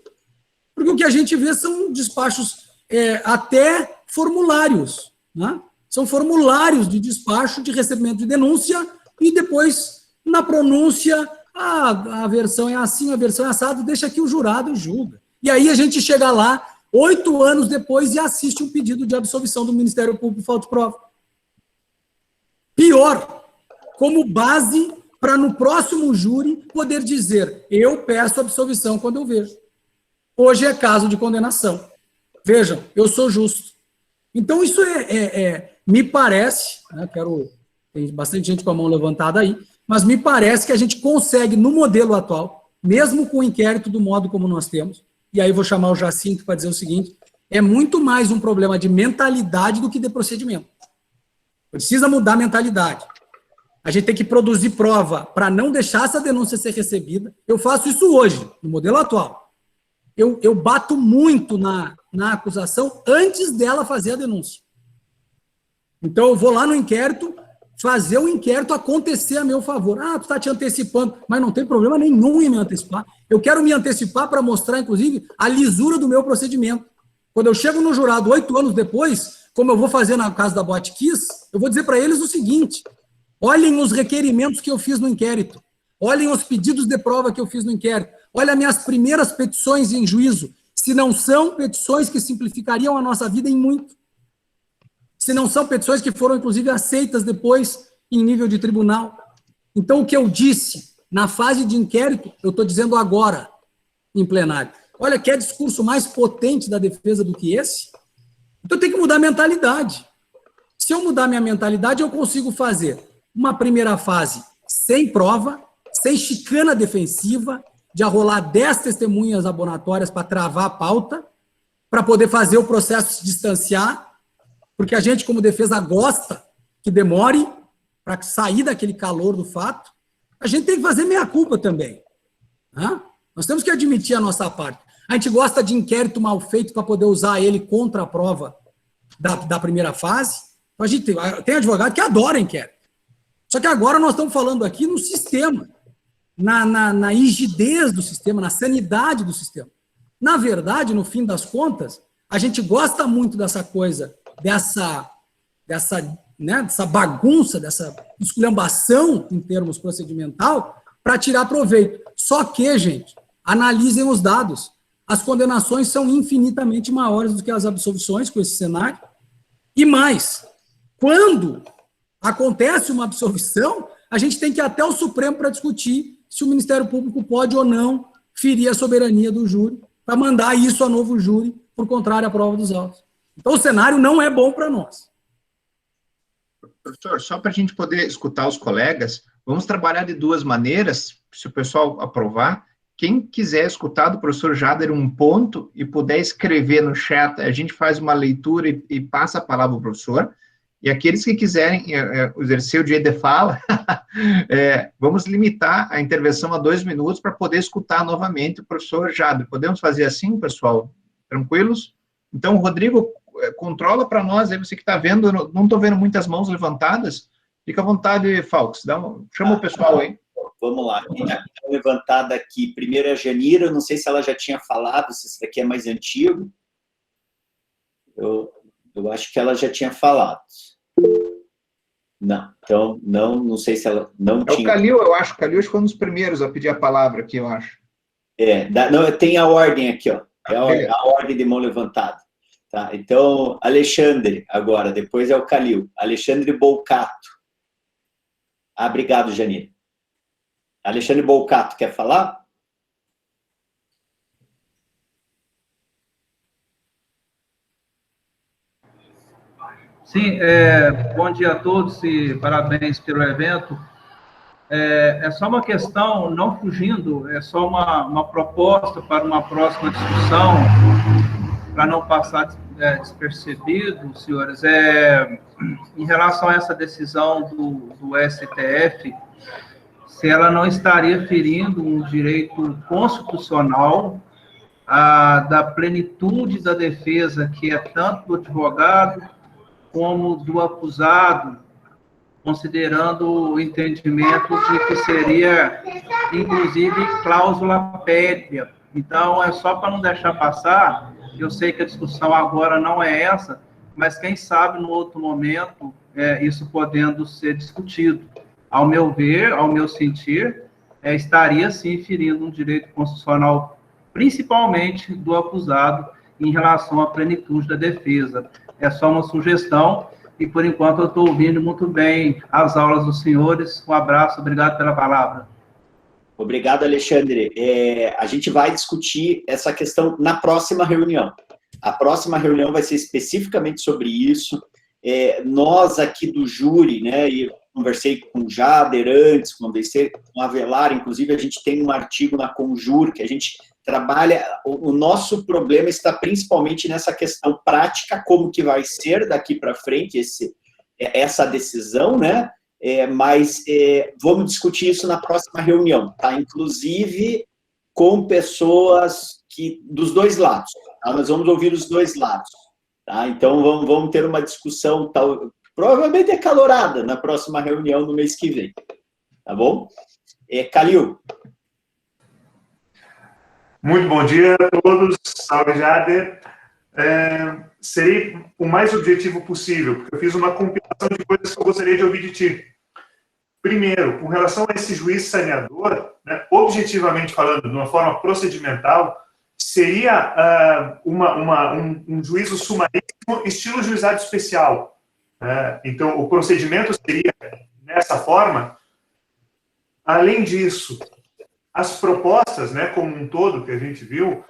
Porque o que a gente vê são despachos até formulários, né? São formulários de despacho de recebimento de denúncia e depois, na pronúncia, a versão é assim, a versão é assado, deixa que o jurado julga. E aí a gente chega lá, 8 anos depois, e assiste um pedido de absolvição do Ministério Público por falta de prova. Pior, como base para no próximo júri poder dizer, eu peço absolvição quando eu vejo. Hoje é caso de condenação. Vejam, eu sou justo. Então, isso me parece, né, tem bastante gente com a mão levantada aí, mas me parece que a gente consegue, no modelo atual, mesmo com o inquérito do modo como nós temos, e aí vou chamar o Jacinto para dizer o seguinte, é muito mais um problema de mentalidade do que de procedimento. Precisa mudar a mentalidade. A gente tem que produzir prova para não deixar essa denúncia ser recebida. Eu faço isso hoje, no modelo atual. Eu bato muito na acusação antes dela fazer a denúncia. Então, eu vou lá no inquérito, fazer o inquérito acontecer a meu favor. Tu está te antecipando, mas não tem problema nenhum em me antecipar. Eu quero me antecipar para mostrar, inclusive, a lisura do meu procedimento. Quando eu chego no jurado 8 anos depois, como eu vou fazer no caso da Botkiss, eu vou dizer para eles o seguinte, olhem os requerimentos que eu fiz no inquérito, olhem os pedidos de prova que eu fiz no inquérito, olhem as minhas primeiras petições em juízo, se não são petições que simplificariam a nossa vida em muito. Se não são petições que foram, inclusive, aceitas depois em nível de tribunal. Então, o que eu disse na fase de inquérito, eu estou dizendo agora, em plenário. Olha, quer discurso mais potente da defesa do que esse? Então, eu tenho que mudar a mentalidade. Se eu mudar minha mentalidade, eu consigo fazer uma primeira fase sem prova, sem chicana defensiva, de arrolar 10 testemunhas abonatórias para travar a pauta, para poder fazer o processo se distanciar, porque a gente, como defesa, gosta que demore para sair daquele calor do fato. A gente tem que fazer meia-culpa também. Né? Nós temos que admitir a nossa parte. A gente gosta de inquérito mal feito para poder usar ele contra a prova da primeira fase. Então, a gente tem advogado que adora inquérito. Só que agora nós estamos falando aqui no sistema, na rigidez do sistema, na sanidade do sistema. Na verdade, no fim das contas, a gente gosta muito dessa coisa, dessa bagunça, dessa esculhambação em termos procedimental, para tirar proveito. Só que, gente, analisem os dados. As condenações são infinitamente maiores do que as absolvições com esse cenário. E mais, quando acontece uma absolvição, a gente tem que ir até o Supremo para discutir se o Ministério Público pode ou não ferir a soberania do júri, para mandar isso a novo júri, por contrário à prova dos autos. Então, o cenário não é bom para nós. Professor, só para a gente poder escutar os colegas, vamos trabalhar de duas maneiras, se o pessoal aprovar. Quem quiser escutar do professor Jader um ponto e puder escrever no chat, a gente faz uma leitura e passa a palavra ao professor. E aqueles que quiserem exercer o direito de fala, vamos limitar a intervenção a 2 minutos para poder escutar novamente o professor Jader. Podemos fazer assim, pessoal? Tranquilos? Então, Rodrigo, controla para nós, aí você que está vendo, não estou vendo muitas mãos levantadas, fica à vontade, Falks, chama o pessoal aí. Vamos lá, quem está levantada aqui, primeiro é a Janira, não sei se ela já tinha falado, se esse daqui é mais antigo, eu acho que ela já tinha falado. Não, então, não sei se ela não tinha. É o Calil, eu acho, Calil foi um dos primeiros a pedir a palavra aqui, eu acho. Não, tem a ordem aqui, ó, a ordem de mão levantada. Tá, então, Alexandre, agora, depois é o Calil. Alexandre Bolcato. Obrigado, Janira. Alexandre Bolcato, quer falar? Sim, bom dia a todos e parabéns pelo evento. É só uma questão, não fugindo, é só uma proposta para uma próxima discussão, para não passar despercebido, senhores, em relação a essa decisão do STF, se ela não estaria ferindo um direito constitucional da plenitude da defesa, que é tanto do advogado como do acusado, considerando o entendimento de que seria, inclusive, cláusula pétrea. Então, é só para não deixar passar, eu sei que a discussão agora não é essa, mas quem sabe, no outro momento, isso podendo ser discutido. Ao meu ver, ao meu sentir, estaria, sim, ferindo um direito constitucional, principalmente do acusado, em relação à plenitude da defesa. É só uma sugestão, e por enquanto eu estou ouvindo muito bem as aulas dos senhores. Um abraço, obrigado pela palavra. Obrigado, Alexandre. A gente vai discutir essa questão na próxima reunião. A próxima reunião vai ser especificamente sobre isso. Nós aqui do júri, né, e conversei com o Jader antes, conversei com a Avelar, inclusive a gente tem um artigo na Conjur que a gente trabalha, o nosso problema está principalmente nessa questão prática, como que vai ser daqui para frente essa decisão, né? Mas vamos discutir isso na próxima reunião, tá? Inclusive com pessoas dos dois lados, tá? Nós vamos ouvir os dois lados, tá? Então vamos ter uma discussão provavelmente acalorada na próxima reunião no mês que vem, tá bom? Calil. Muito bom dia a todos, salve Jader. Serei o mais objetivo possível, porque eu fiz uma compilação de coisas que eu gostaria de ouvir de ti. Primeiro, com relação a esse juiz saneador, né, objetivamente falando, de uma forma procedimental, seria um juízo sumaríssimo estilo juizado especial. Então, o procedimento seria, nessa forma, Além disso, as propostas, né, como um todo que a gente viu,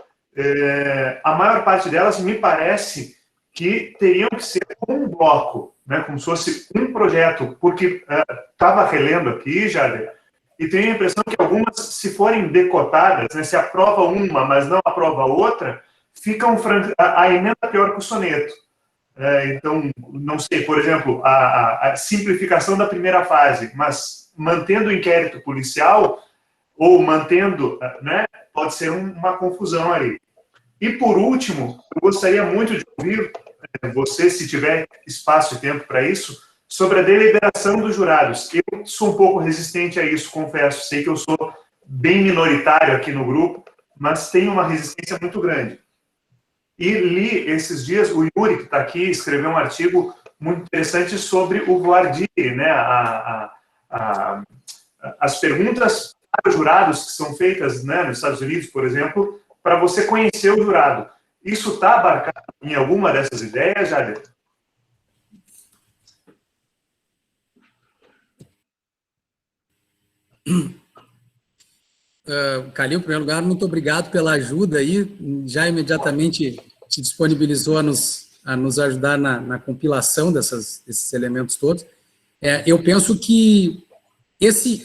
a maior parte delas me parece que teriam que ser um bloco, né, como se fosse um projeto, porque estava relendo aqui, Jader, e tenho a impressão que algumas, se forem decotadas, né, se aprova uma, mas não aprova outra, ficam a emenda pior que o soneto. Então, não sei, por exemplo, a simplificação da primeira fase, mas mantendo o inquérito policial ou mantendo, né, pode ser uma confusão aí. E, por último, eu gostaria muito de ouvir você, se tiver espaço e tempo para isso, sobre a deliberação dos jurados. Eu sou um pouco resistente a isso, confesso. Sei que eu sou bem minoritário aqui no grupo, mas tenho uma resistência muito grande. E li esses dias, o Yuri, que está aqui, escreveu um artigo muito interessante sobre o voir dire, né? As perguntas para os jurados que são feitas, né, nos Estados Unidos, por exemplo, para você conhecer o jurado. Isso está abarcado em alguma dessas ideias, Jader? Calil, em primeiro lugar, muito obrigado pela ajuda aí, já imediatamente se disponibilizou a nos ajudar na compilação desses elementos todos. Eu penso que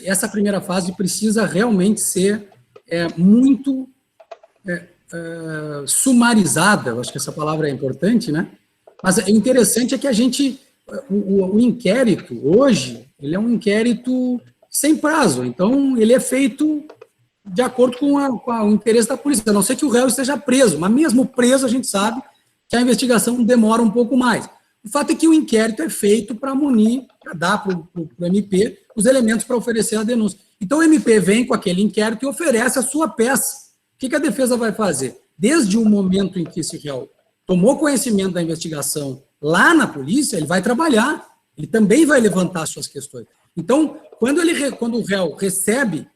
essa primeira fase precisa realmente ser muito sumarizada, eu acho que essa palavra é importante, né? Mas o interessante é que a gente, o inquérito, hoje, ele é um inquérito sem prazo, então ele é feito de acordo com o interesse da polícia, a não ser que o réu esteja preso, mas mesmo preso a gente sabe que a investigação demora um pouco mais. O fato é que o inquérito é feito para munir, para dar para o MP os elementos para oferecer a denúncia. Então o MP vem com aquele inquérito e oferece a sua peça. O que a defesa vai fazer? Desde o momento em que esse réu tomou conhecimento da investigação lá na polícia, ele vai trabalhar, ele também vai levantar suas questões. Então, quando o réu recebe...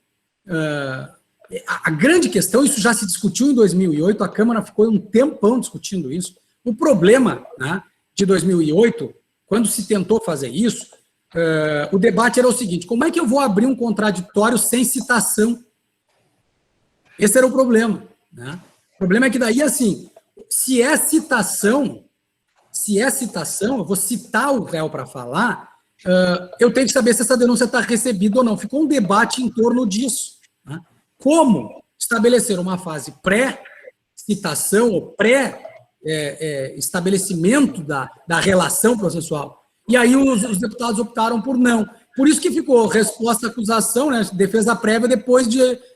a grande questão, isso já se discutiu em 2008, a Câmara ficou um tempão discutindo isso. O problema, né, de 2008, quando se tentou fazer isso, o debate era o seguinte: como é que eu vou abrir um contraditório sem citação? Esse era o problema, né? O problema é que daí, assim, se é citação, eu vou citar o réu para falar, eu tenho que saber se essa denúncia está recebida ou não. Ficou um debate em torno disso, né? Como estabelecer uma fase pré-citação ou pré-estabelecimento da relação processual. E aí os deputados optaram por não. Por isso que ficou resposta à acusação, né, defesa prévia depois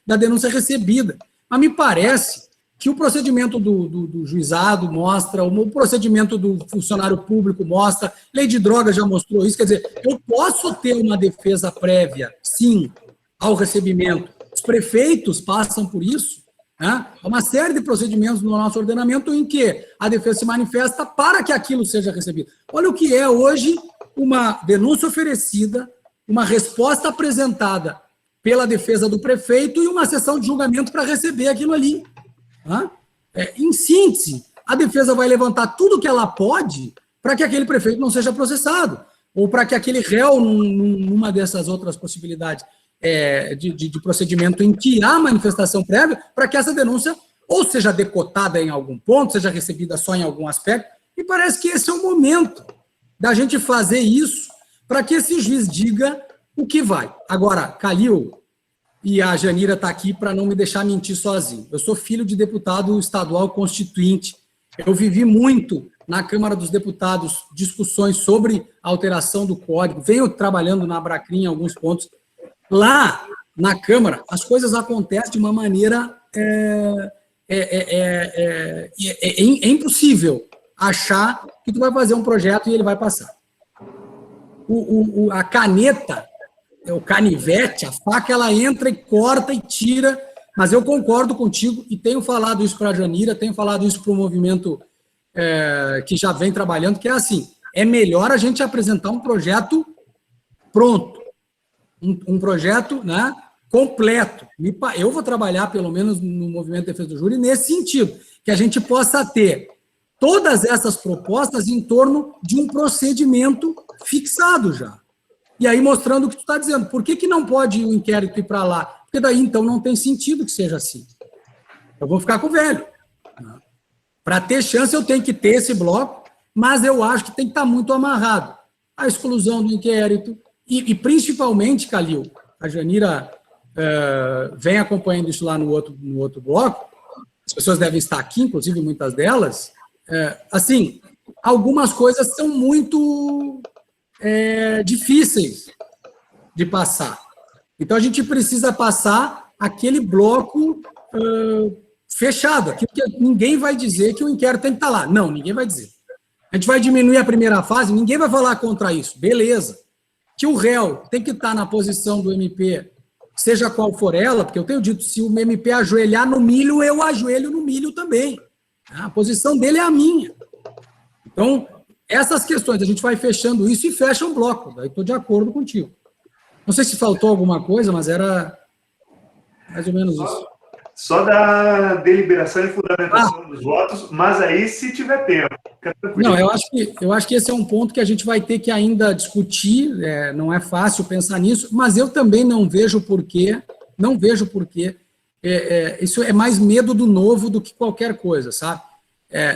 da denúncia recebida. Mas me parece que o procedimento do juizado mostra, o procedimento do funcionário público mostra, lei de drogas já mostrou isso, quer dizer, eu posso ter uma defesa prévia, sim, ao recebimento. Os prefeitos passam por isso, né? Há uma série de procedimentos no nosso ordenamento em que a defesa se manifesta para que aquilo seja recebido. Olha o que é hoje uma denúncia oferecida, uma resposta apresentada pela defesa do prefeito e uma sessão de julgamento para receber aquilo ali. Né? Em síntese, a defesa vai levantar tudo que ela pode para que aquele prefeito não seja processado, ou para que aquele réu, numa dessas outras possibilidades de procedimento em que há manifestação prévia, para que essa denúncia ou seja decotada em algum ponto, seja recebida só em algum aspecto, e parece que esse é o momento da gente fazer isso para que esse juiz diga o que vai. Agora, Calil, e a Janira está aqui para não me deixar mentir sozinho. Eu sou filho de deputado estadual constituinte. Eu vivi muito na Câmara dos Deputados discussões sobre a alteração do código. Venho trabalhando na Abracrim em alguns pontos. Lá, na Câmara, as coisas acontecem de uma maneira... É impossível achar que tu vai fazer um projeto e ele vai passar. A caneta, o canivete, a faca, ela entra e corta e tira, mas eu concordo contigo e tenho falado isso para a Janira, tenho falado isso para o movimento que já vem trabalhando, que é assim, é melhor a gente apresentar um projeto pronto, um projeto, né, completo. Eu vou trabalhar, pelo menos no Movimento de Defesa do Júri, nesse sentido, que a gente possa ter todas essas propostas em torno de um procedimento fixado já. E aí mostrando o que tu está dizendo. Por que não pode o inquérito ir para lá? Porque daí, então, não tem sentido que seja assim. Eu vou ficar com o velho. Para ter chance, eu tenho que ter esse bloco, mas eu acho que tem que estar muito amarrado. A exclusão do inquérito e principalmente, Calil, a Janira vem acompanhando isso lá no outro bloco, as pessoas devem estar aqui, inclusive muitas delas, assim, algumas coisas são muito difíceis de passar. Então, a gente precisa passar aquele bloco fechado, aquilo que ninguém vai dizer que o inquérito tem que estar lá. Não, ninguém vai dizer. A gente vai diminuir a primeira fase, ninguém vai falar contra isso. Beleza. Que o réu tem que estar na posição do MP, seja qual for ela, porque eu tenho dito, se o MP ajoelhar no milho, eu ajoelho no milho também. A posição dele é a minha. Então, essas questões, a gente vai fechando isso e fecha um bloco. Daí estou de acordo contigo. Não sei se faltou alguma coisa, mas era mais ou menos isso. Só da deliberação e fundamentação dos votos, mas aí se tiver tempo. Não, eu acho que esse é um ponto que a gente vai ter que ainda discutir, não é fácil pensar nisso, mas eu também não vejo porquê, isso é mais medo do novo do que qualquer coisa, sabe?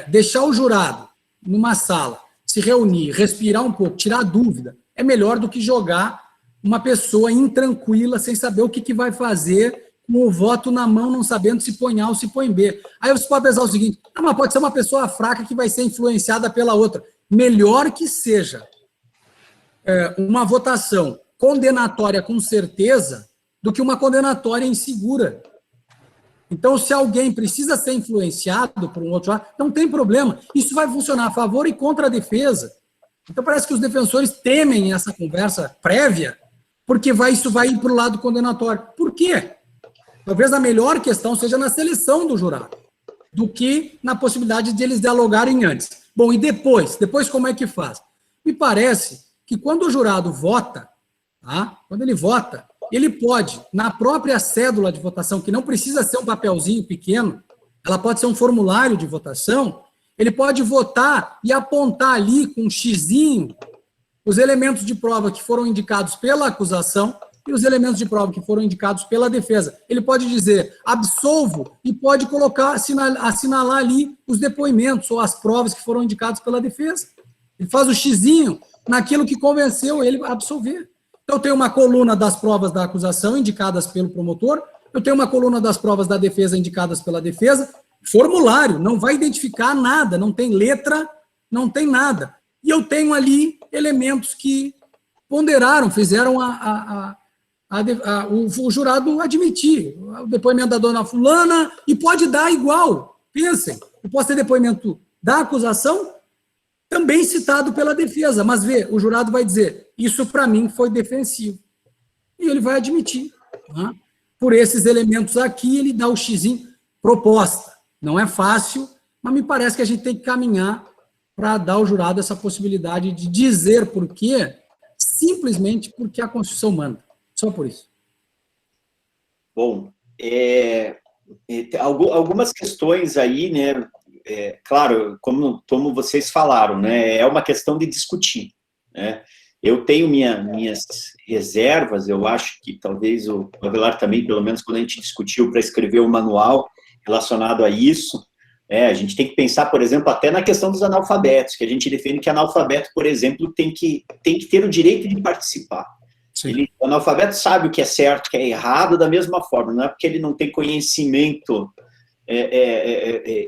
Deixar o jurado numa sala, se reunir, respirar um pouco, tirar a dúvida, é melhor do que jogar uma pessoa intranquila, sem saber o que vai fazer, com o voto na mão, não sabendo se põe A ou se põe B. Aí você pode pensar o seguinte, mas pode ser uma pessoa fraca que vai ser influenciada pela outra. Melhor que seja uma votação condenatória com certeza do que uma condenatória insegura. Então, se alguém precisa ser influenciado por um outro lado, não tem problema. Isso vai funcionar a favor e contra a defesa. Então, parece que os defensores temem essa conversa prévia, porque isso vai ir para o lado condenatório. Por quê? Talvez a melhor questão seja na seleção do jurado, do que na possibilidade de eles dialogarem antes. Bom, e depois? Depois como é que faz? Me parece que quando o jurado vota, quando ele vota, ele pode, na própria cédula de votação, que não precisa ser um papelzinho pequeno, ela pode ser um formulário de votação, ele pode votar e apontar ali com um xizinho os elementos de prova que foram indicados pela acusação e os elementos de prova que foram indicados pela defesa. Ele pode dizer absolvo e pode colocar, assinalar ali os depoimentos ou as provas que foram indicados pela defesa. Ele faz o xizinho naquilo que convenceu ele a absolver. Então, eu tenho uma coluna das provas da acusação indicadas pelo promotor, eu tenho uma coluna das provas da defesa indicadas pela defesa, formulário, não vai identificar nada, não tem letra, não tem nada. E eu tenho ali elementos que ponderaram, fizeram o jurado admitir o depoimento da dona fulana e pode dar igual. Pensem, eu posso ter depoimento da acusação também citado pela defesa, mas o jurado vai dizer, isso para mim foi defensivo. E ele vai admitir. Por esses elementos aqui, ele dá o xizinho, proposta. Não é fácil, mas me parece que a gente tem que caminhar para dar ao jurado essa possibilidade de dizer por quê, simplesmente porque a Constituição manda. Só por isso. Bom, algumas questões aí, né? Claro, como vocês falaram, né? É uma questão de discutir, né? Eu tenho minhas reservas, eu acho que talvez o Avelar também, pelo menos quando a gente discutiu para escrever um manual relacionado a isso, a gente tem que pensar, por exemplo, até na questão dos analfabetos, que a gente defende que analfabeto, por exemplo, tem que ter o direito de participar. O analfabeto sabe o que é certo, o que é errado, da mesma forma. Não é porque ele não tem conhecimento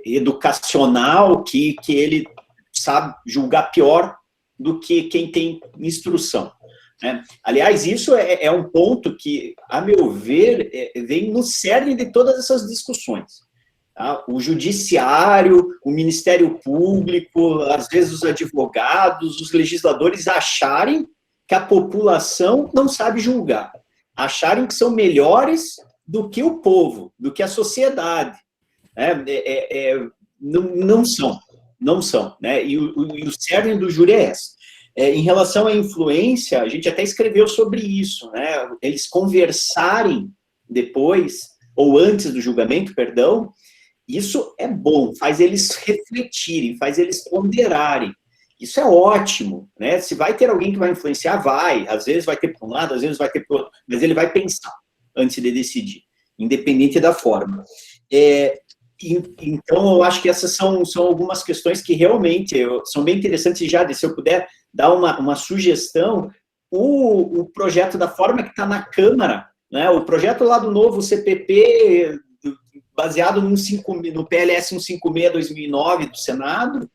educacional que ele sabe julgar pior do que quem tem instrução. Né? Aliás, isso é um ponto que, a meu ver, vem no cerne de todas essas discussões. Tá? O judiciário, o Ministério Público, às vezes os advogados, os legisladores acharem que a população não sabe julgar, acharem que são melhores do que o povo, do que a sociedade. Não são. Né? E o cerne do júri é esse. Em relação à influência, a gente até escreveu sobre isso, né? Eles conversarem depois, ou antes do julgamento, perdão, isso é bom, faz eles refletirem, faz eles ponderarem. Isso é ótimo, né? Se vai ter alguém que vai influenciar, vai. Às vezes vai ter para um lado, às vezes vai ter para o outro, mas ele vai pensar antes de decidir, independente da forma. Então, eu acho que essas são algumas questões que realmente são bem interessantes. Já, se eu puder dar uma sugestão, o projeto da forma que está na Câmara, né? O projeto lá do novo CPP, baseado no PLS 156/2009 do Senado,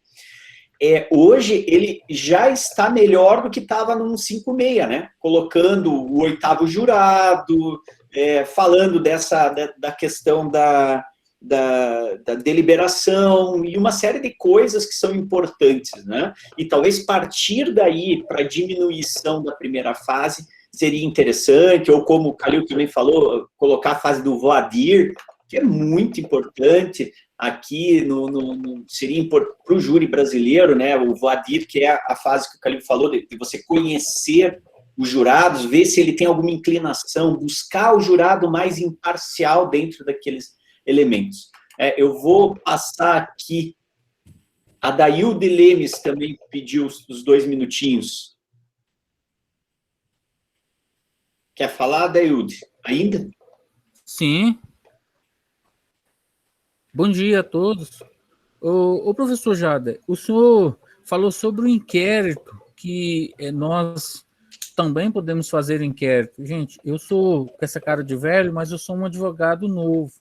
hoje ele já está melhor do que estava no 156, né? Colocando o 8º jurado, falando da questão da deliberação e uma série de coisas que são importantes, né? E talvez partir daí para a diminuição da primeira fase seria interessante, ou como o Calil também falou, colocar a fase do Voadir, que é muito importante aqui, seria para o júri brasileiro, né? O Voadir, que é a fase que o Calil falou, de você conhecer os jurados, ver se ele tem alguma inclinação, buscar o jurado mais imparcial dentro daqueles elementos. Eu vou passar aqui, a Dailde Lemes também pediu os 2 minutinhos. Quer falar, Dailde? Ainda? Sim. Bom dia a todos. O professor Jader, o senhor falou sobre o inquérito, que nós também podemos fazer inquérito. Gente, eu sou com essa cara de velho, mas eu sou um advogado novo.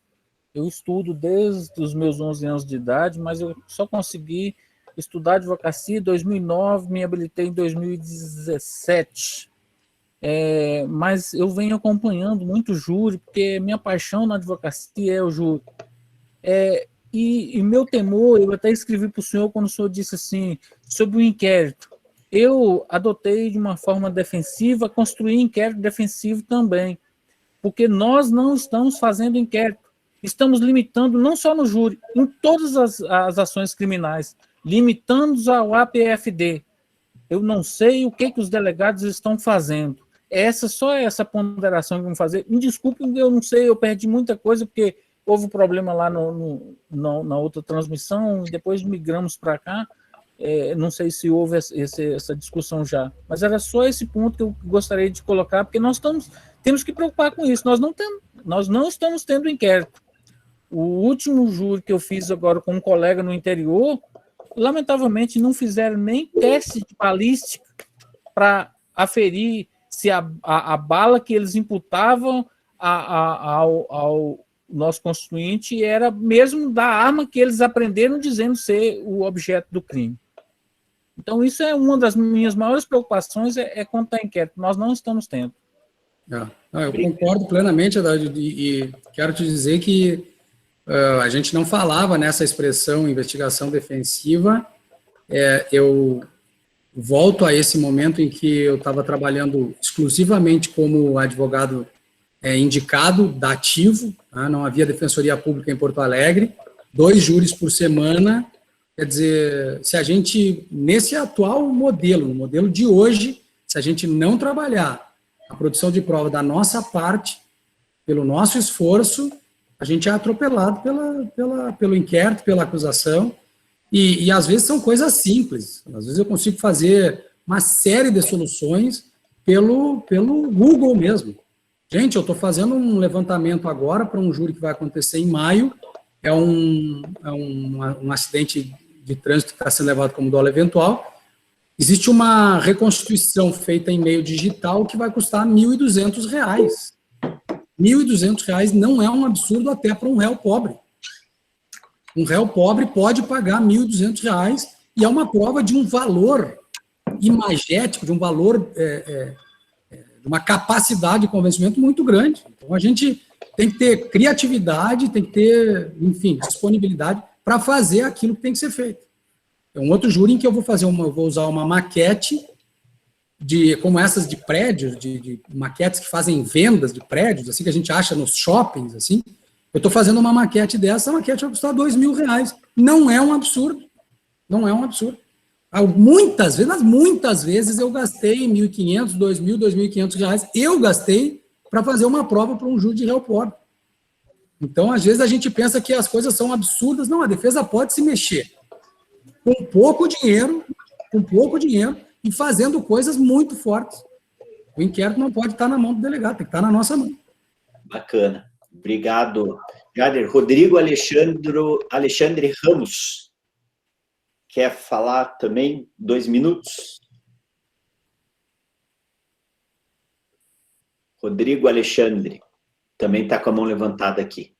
Eu estudo desde os meus 11 anos de idade, mas eu só consegui estudar advocacia em 2009, me habilitei em 2017. Mas eu venho acompanhando muito júri, porque minha paixão na advocacia é o júri. E meu temor, eu até escrevi para o senhor quando o senhor disse assim, sobre o inquérito. Eu adotei de uma forma defensiva, construí inquérito defensivo também, porque nós não estamos fazendo inquérito. Estamos limitando, não só no júri, em todas as ações criminais, limitando-os ao APFD. Eu não sei o que os delegados estão fazendo. Só essa ponderação que vamos fazer. Me desculpe, eu não sei, eu perdi muita coisa, porque houve um problema lá na outra transmissão, e depois migramos para cá. Não sei se houve essa discussão já. Mas era só esse ponto que eu gostaria de colocar, porque nós temos que preocupar com isso. Nós não estamos tendo inquérito. O último júri que eu fiz agora com um colega no interior, lamentavelmente não fizeram nem teste de balística para aferir se a bala que eles imputavam ao nosso constituinte era mesmo da arma que eles aprenderam dizendo ser o objeto do crime. Então, isso é uma das minhas maiores preocupações, quanto à inquérito. Nós não estamos tendo. Eu concordo plenamente, Haddad, e quero te dizer que a gente não falava nessa expressão investigação defensiva. Eu volto a esse momento em que eu estava trabalhando exclusivamente como advogado indicado, dativo, né? Não havia defensoria pública em Porto Alegre, 2 júris por semana. Quer dizer, se a gente, nesse atual modelo, no modelo de hoje, se a gente não trabalhar a produção de prova da nossa parte, pelo nosso esforço, a gente é atropelado pelo inquérito, pela acusação, e às vezes são coisas simples. Às vezes eu consigo fazer uma série de soluções pelo Google mesmo. Gente, eu estou fazendo um levantamento agora para um júri que vai acontecer em maio, é um acidente de trânsito que está sendo levado como dolo eventual. Existe uma reconstituição feita em meio digital que vai custar R$ 1.200. R$ 1.200 não é um absurdo até para um réu pobre. Um réu pobre pode pagar R$ 1.200 e é uma prova de um valor imagético, de um valor, de uma capacidade de convencimento muito grande. Então, a gente tem que ter criatividade, tem que ter, enfim, disponibilidade para fazer aquilo que tem que ser feito. É um outro júri em que eu vou usar uma maquete como essas de prédios, de maquetes que fazem vendas de prédios, assim, que a gente acha nos shoppings, assim. Eu estou fazendo uma maquete dessa, a maquete vai custar R$ 2.000. Não é um absurdo. Não é um absurdo. Muitas vezes eu gastei R$ 1.500, R$ 2.000, R$ 2.500. Eu gastei para fazer uma prova para um júri de réu pobre. Então, às vezes, a gente pensa que as coisas são absurdas. Não, a defesa pode se mexer. Com pouco dinheiro, com pouco dinheiro e fazendo coisas muito fortes. O inquérito não pode estar na mão do delegado, tem que estar na nossa mão. Bacana. Obrigado, Jader. Rodrigo Alexandre Ramos. Quer falar também 2 minutos? Rodrigo Alexandre. Também está com a mão levantada aqui.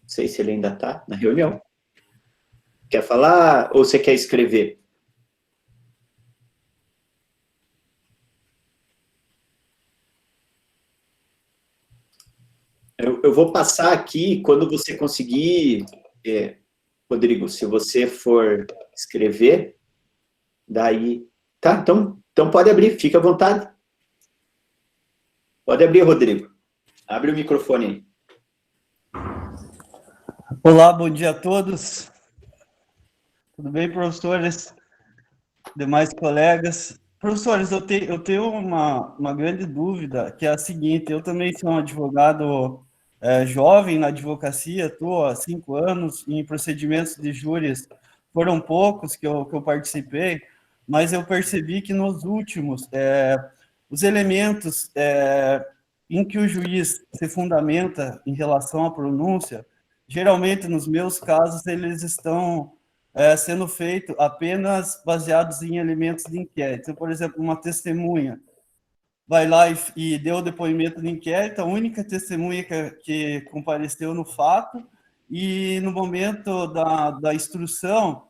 Não sei se ele ainda está na reunião. Quer falar ou você quer escrever? Eu vou passar aqui, quando você conseguir, Rodrigo, se você for escrever, daí... Tá, então pode abrir, fica à vontade. Pode abrir, Rodrigo. Abre o microfone aí. Olá, bom dia a todos. Tudo bem, professores? Demais colegas? Professores, eu tenho uma grande dúvida, que é a seguinte: eu também sou um advogado jovem na advocacia, estou há 5 anos em procedimentos de júris, foram poucos que eu participei, mas eu percebi que nos últimos, os elementos em que o juiz se fundamenta em relação à pronúncia, geralmente, nos meus casos, eles estão sendo feitos apenas baseados em elementos de inquérito. Então, por exemplo, uma testemunha vai lá e deu o depoimento de inquérito, a única testemunha que compareceu no fato, e no momento da instrução,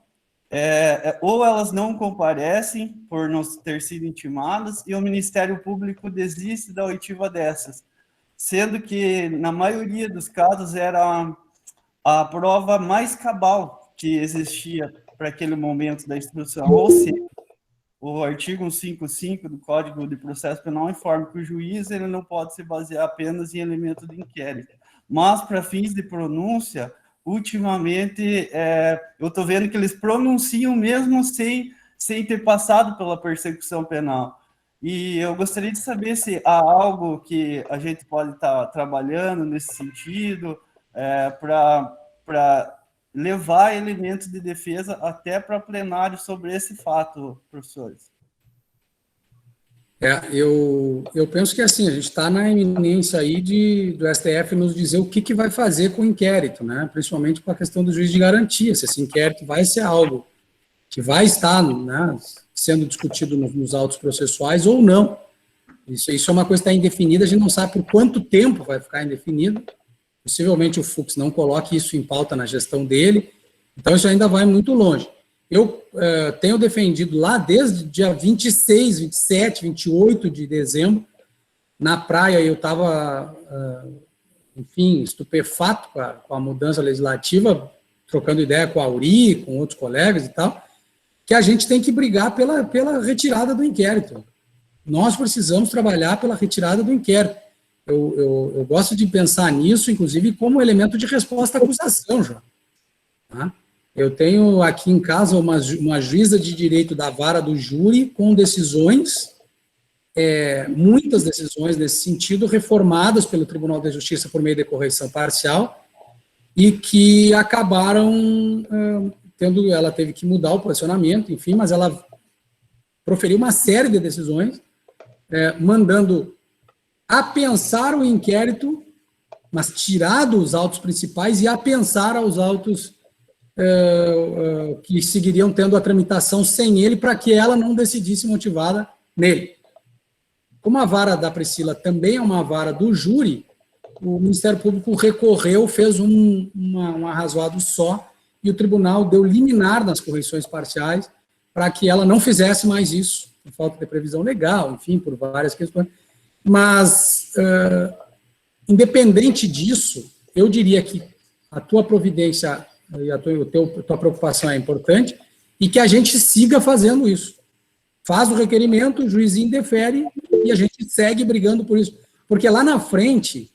ou elas não comparecem por não ter sido intimadas, e o Ministério Público desiste da oitiva dessas, sendo que, na maioria dos casos, era a prova mais cabal que existia para aquele momento da instrução. Ou seja, o artigo 155 do Código de Processo Penal informa que o juiz ele não pode se basear apenas em elemento de inquérito. Mas, para fins de pronúncia, ultimamente, eu estou vendo que eles pronunciam mesmo sem ter passado pela persecução penal. E eu gostaria de saber se há algo que a gente pode estar trabalhando nesse sentido, para levar elementos de defesa até para plenário sobre esse fato, professores. Eu penso que assim, a gente está na iminência aí do STF nos dizer o que vai fazer com o inquérito, né? Principalmente com a questão do juiz de garantia, se esse inquérito vai ser algo que vai estar, né, sendo discutido nos autos processuais ou não. Isso é uma coisa que está indefinida, a gente não sabe por quanto tempo vai ficar indefinido. Possivelmente o Fux não coloque isso em pauta na gestão dele, então isso ainda vai muito longe. Eu tenho defendido lá desde dia 26, 27, 28 de dezembro, na praia eu estava, enfim, estupefato com a mudança legislativa, trocando ideia com a Auri, com outros colegas e tal, que a gente tem que brigar pela retirada do inquérito. Nós precisamos trabalhar pela retirada do inquérito. Eu gosto de pensar nisso, inclusive, como elemento de resposta à acusação, João. Tá? Eu tenho aqui em casa uma juíza de direito da vara do júri com decisões, muitas decisões nesse sentido, reformadas pelo Tribunal de Justiça por meio de correção parcial, e que acabaram ela teve que mudar o posicionamento, enfim, mas ela proferiu uma série de decisões, mandando apensar o inquérito, mas tirado os autos principais e apensar aos autos que seguiriam tendo a tramitação sem ele, para que ela não decidisse motivada nele. Como a vara da Priscila também é uma vara do júri, o Ministério Público recorreu, fez um arrazoado só, e o tribunal deu liminar nas correções parciais para que ela não fizesse mais isso, por falta de previsão legal, enfim, por várias questões. Mas, independente disso, eu diria que a tua providência e a tua preocupação é importante e que a gente siga fazendo isso. Faz o requerimento, o juizinho defere e a gente segue brigando por isso. Porque lá na frente,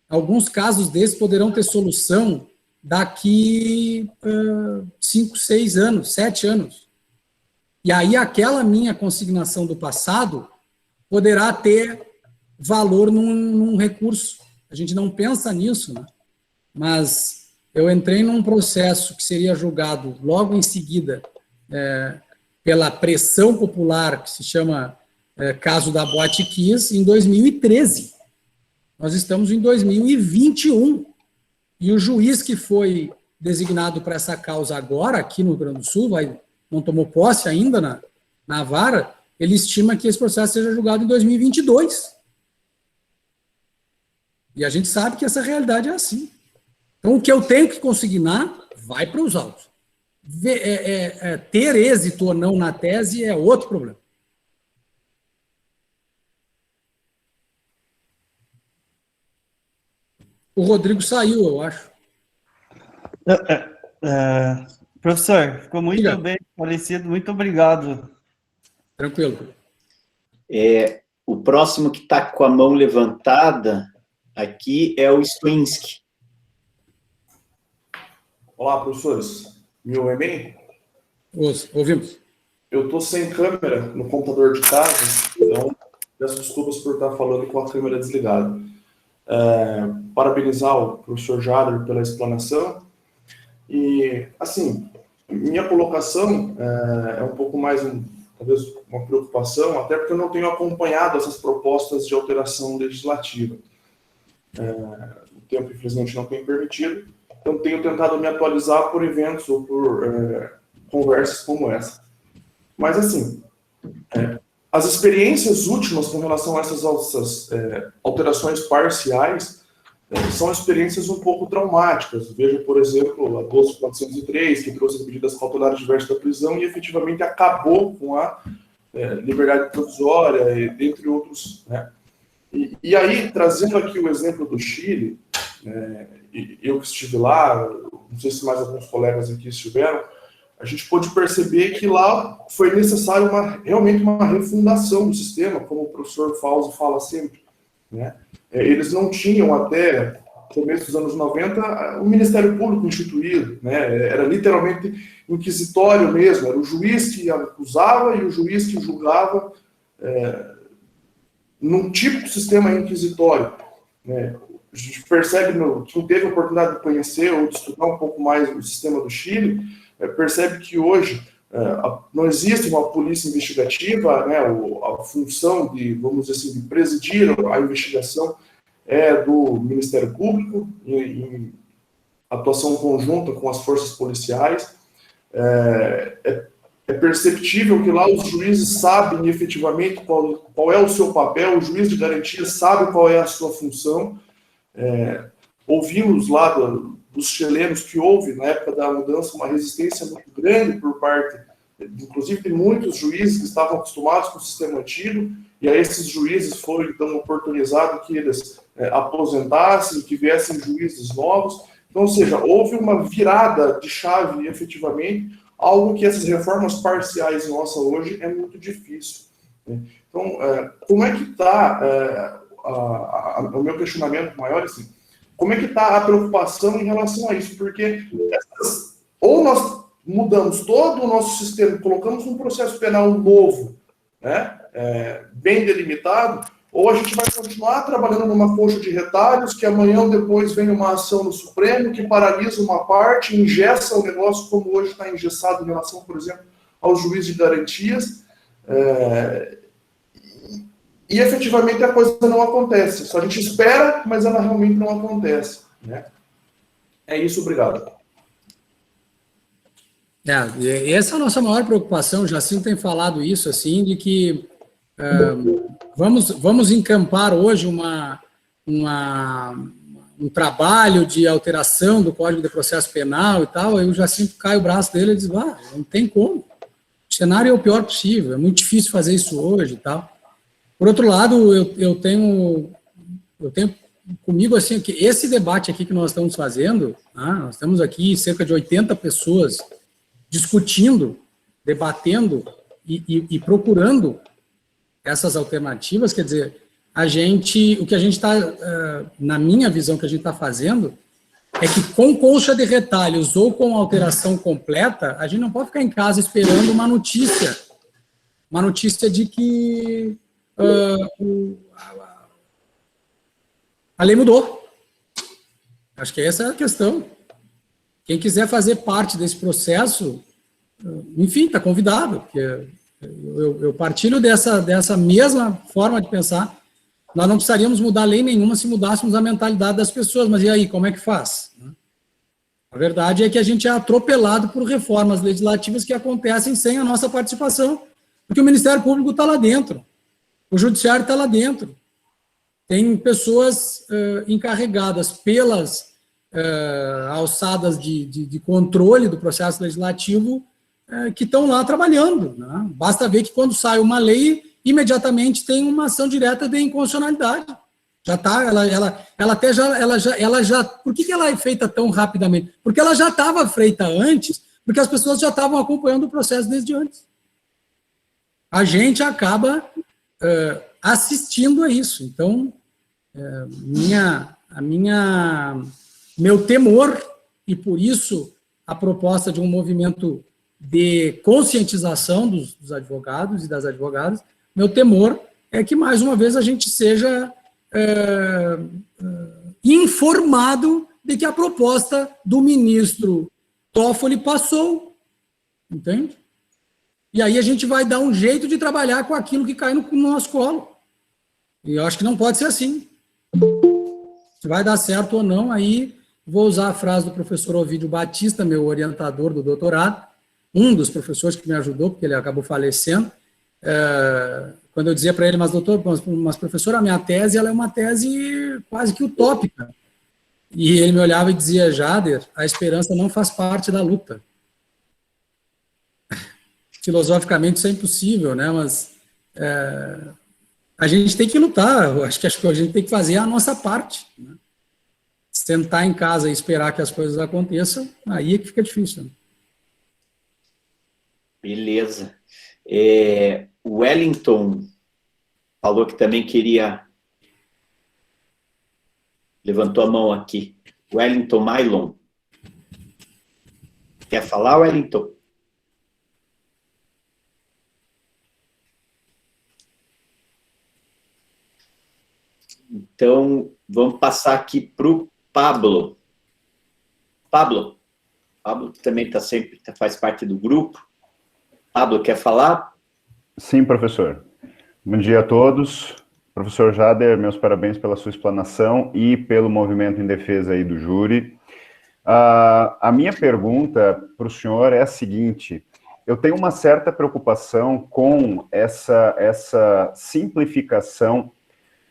alguns casos desses poderão ter solução daqui 5, 6 anos, 7 anos. E aí aquela minha consignação do passado poderá ter valor num recurso. A gente não pensa nisso, né? Mas eu entrei num processo que seria julgado logo em seguida pela pressão popular, que se chama caso da Boate Kiss, em 2013. Nós estamos em 2021. E o juiz que foi designado para essa causa agora, aqui no Rio Grande do Sul, não tomou posse ainda na vara, ele estima que esse processo seja julgado em 2022. E a gente sabe que essa realidade é assim. Então, o que eu tenho que consignar vai para os autos. Ter êxito ou não na tese é outro problema. O Rodrigo saiu, eu acho. Professor, ficou muito bem esclarecido. Muito obrigado. Tranquilo. O próximo que está com a mão levantada aqui é o Swinsky. Olá, professores. Me ouvem bem? Ouvimos. Eu estou sem câmera no computador de casa, então peço desculpas por estar falando com a câmera desligada. Parabenizar o professor Jader pela explanação. E, assim, minha colocação é um pouco mais, talvez, uma preocupação, até porque eu não tenho acompanhado essas propostas de alteração legislativa. O tempo, infelizmente, não tem permitido. Então, tenho tentado me atualizar por eventos ou por conversas como essa. Mas, assim, as experiências últimas com relação a essas alterações parciais são experiências um pouco traumáticas. Veja, por exemplo, a 12.403, que trouxe as medidas cautelares diversas da prisão e efetivamente acabou com a liberdade provisória, dentre outros. Né? E aí, trazendo aqui o exemplo do Chile, eu que estive lá, não sei se mais alguns colegas aqui estiveram, a gente pôde perceber que lá foi necessário realmente uma refundação do sistema, como o professor Fausto fala sempre. Né? Eles não tinham, até começo dos anos 90, o Ministério Público instituído. Né? Era literalmente inquisitório mesmo, era o juiz que acusava e o juiz que julgava num típico sistema inquisitório. Né? A gente percebe, quem teve a oportunidade de conhecer ou de estudar um pouco mais o sistema do Chile, percebe que hoje não existe uma polícia investigativa, né, a função de, vamos dizer assim, de presidir a investigação é do Ministério Público, em atuação conjunta com as forças policiais. É perceptível que lá os juízes sabem efetivamente qual é o seu papel, o juiz de garantia sabe qual é a sua função. Ouvimos lá dos chilenos que houve, na época da mudança, uma resistência muito grande por parte, inclusive, de muitos juízes que estavam acostumados com o sistema antigo, e aí esses juízes foram, então, oportunizados que eles aposentassem, que viessem juízes novos. Então, ou seja, houve uma virada de chave, efetivamente, algo que essas reformas parciais nossas hoje é muito difícil. Então, como é que está, o meu questionamento maior, assim, como é que está a preocupação em relação a isso? Porque ou nós mudamos todo o nosso sistema, colocamos um processo penal novo, né, bem delimitado, ou a gente vai continuar trabalhando numa coxa de retalhos, que amanhã ou depois vem uma ação no Supremo, que paralisa uma parte, engessa o negócio, como hoje está engessado em relação, por exemplo, ao juiz de garantias, e efetivamente a coisa não acontece. Só a gente espera, mas ela realmente não acontece. Né? É isso, obrigado. Essa é a nossa maior preocupação, o Jacinto tem falado isso, assim, de que vamos encampar hoje um trabalho de alteração do Código de Processo Penal e tal, aí o Jacinto cai o braço dele e diz, não tem como. O cenário é o pior possível, é muito difícil fazer isso hoje e tal. Por outro lado, eu tenho comigo, assim, que esse debate aqui que nós estamos fazendo, nós temos aqui cerca de 80 pessoas discutindo, debatendo e procurando essas alternativas, quer dizer, o que a gente está, na minha visão, que a gente está fazendo, é que com colcha de retalhos ou com alteração completa, a gente não pode ficar em casa esperando uma notícia de que a lei mudou. Acho que essa é a questão. Quem quiser fazer parte desse processo, enfim, está convidado, porque eu partilho dessa mesma forma de pensar. Nós não precisaríamos mudar lei nenhuma se mudássemos a mentalidade das pessoas, mas e aí, como é que faz? A verdade é que a gente é atropelado por reformas legislativas que acontecem sem a nossa participação, porque o Ministério Público está lá dentro, o Judiciário está lá dentro. Tem pessoas encarregadas pelas alçadas de controle do processo legislativo que estão lá trabalhando, né? Basta ver que quando sai uma lei, imediatamente tem uma ação direta de inconstitucionalidade. Já está, ela já. Por que ela é feita tão rapidamente? Porque ela já estava feita antes, porque as pessoas já estavam acompanhando o processo desde antes. A gente acaba assistindo a isso. Então, meu temor, e por isso a proposta de um movimento de conscientização dos advogados e das advogadas, meu temor é que, mais uma vez, a gente seja informado de que a proposta do ministro Toffoli passou, entende? E aí a gente vai dar um jeito de trabalhar com aquilo que cai no nosso colo. E eu acho que não pode ser assim. Se vai dar certo ou não, aí vou usar a frase do professor Ovídio Batista, meu orientador do doutorado, um dos professores que me ajudou, porque ele acabou falecendo, quando eu dizia para ele, mas doutor, mas professor, a minha tese ela é uma tese quase que utópica. E ele me olhava e dizia, Jader, a esperança não faz parte da luta. Filosoficamente isso é impossível, né? Mas a gente tem que lutar, eu acho que a gente tem que fazer a nossa parte, né? Sentar em casa e esperar que as coisas aconteçam, aí é que fica difícil. Né? Beleza. O Wellington falou que também queria... Levantou a mão aqui. Wellington Mailon. Quer falar, Wellington? Então, vamos passar aqui para o Pablo. Pablo também faz parte do grupo. Pablo, quer falar? Sim, professor. Bom dia a todos. Professor Jader, meus parabéns pela sua explanação e pelo movimento em defesa aí do júri. A minha pergunta para o senhor é a seguinte: eu tenho uma certa preocupação com essa simplificação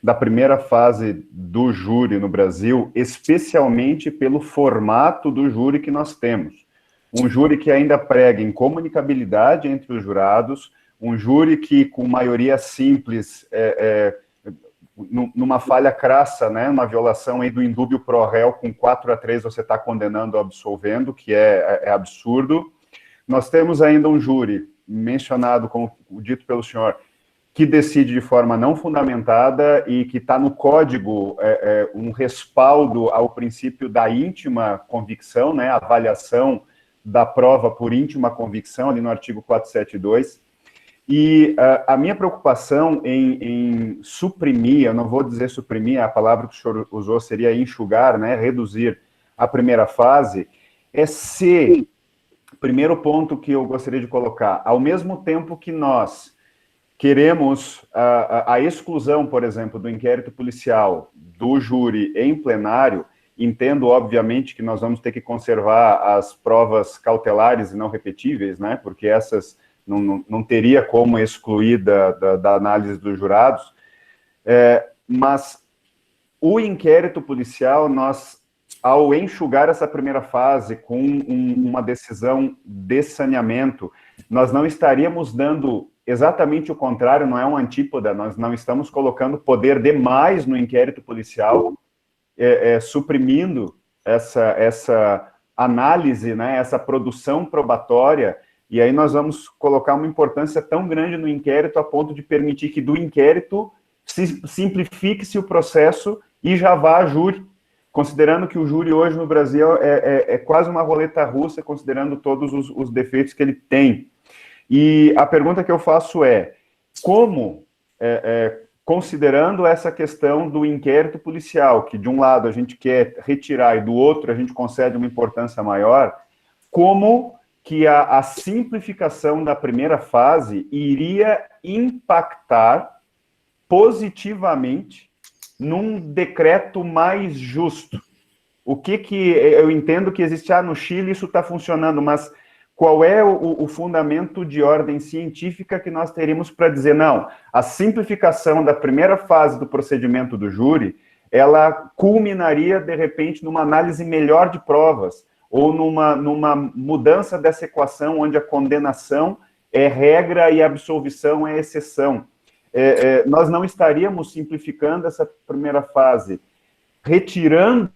da primeira fase do júri no Brasil, especialmente pelo formato do júri que nós temos. Um júri que ainda prega incomunicabilidade entre os jurados, um júri que, com maioria simples, numa falha crassa, né, uma violação aí do indúbio pro réu, com 4-3 você está condenando ou absolvendo, que é absurdo. Nós temos ainda um júri, mencionado, como dito pelo senhor, que decide de forma não fundamentada e que está no código um respaldo ao princípio da íntima convicção, né, avaliação da prova por íntima convicção, ali no artigo 472. E a minha preocupação em suprimir, eu não vou dizer suprimir, a palavra que o senhor usou seria enxugar, né, reduzir a primeira fase, se, primeiro ponto que eu gostaria de colocar, ao mesmo tempo que nós queremos a exclusão, por exemplo, do inquérito policial do júri em plenário, entendo, obviamente, que nós vamos ter que conservar as provas cautelares e não repetíveis, né, porque essas não teria como excluir da análise dos jurados, mas o inquérito policial, nós, ao enxugar essa primeira fase com uma decisão de saneamento, nós não estaríamos dando exatamente o contrário, não é uma antípoda, nós não estamos colocando poder demais no inquérito policial, suprimindo essa análise, né, essa produção probatória, e aí nós vamos colocar uma importância tão grande no inquérito a ponto de permitir que do inquérito simplifique-se o processo e já vá a júri, considerando que o júri hoje no Brasil é quase uma roleta russa, considerando todos os defeitos que ele tem. E a pergunta que eu faço é, como considerando essa questão do inquérito policial, que de um lado a gente quer retirar e do outro a gente concede uma importância maior, como que a simplificação da primeira fase iria impactar positivamente num decreto mais justo. O que eu entendo que existe, no Chile isso está funcionando, mas qual é o fundamento de ordem científica que nós teríamos para dizer, não, a simplificação da primeira fase do procedimento do júri, ela culminaria, de repente, numa análise melhor de provas, ou numa mudança dessa equação, onde a condenação é regra e a absolvição é exceção. Nós não estaríamos simplificando essa primeira fase, retirando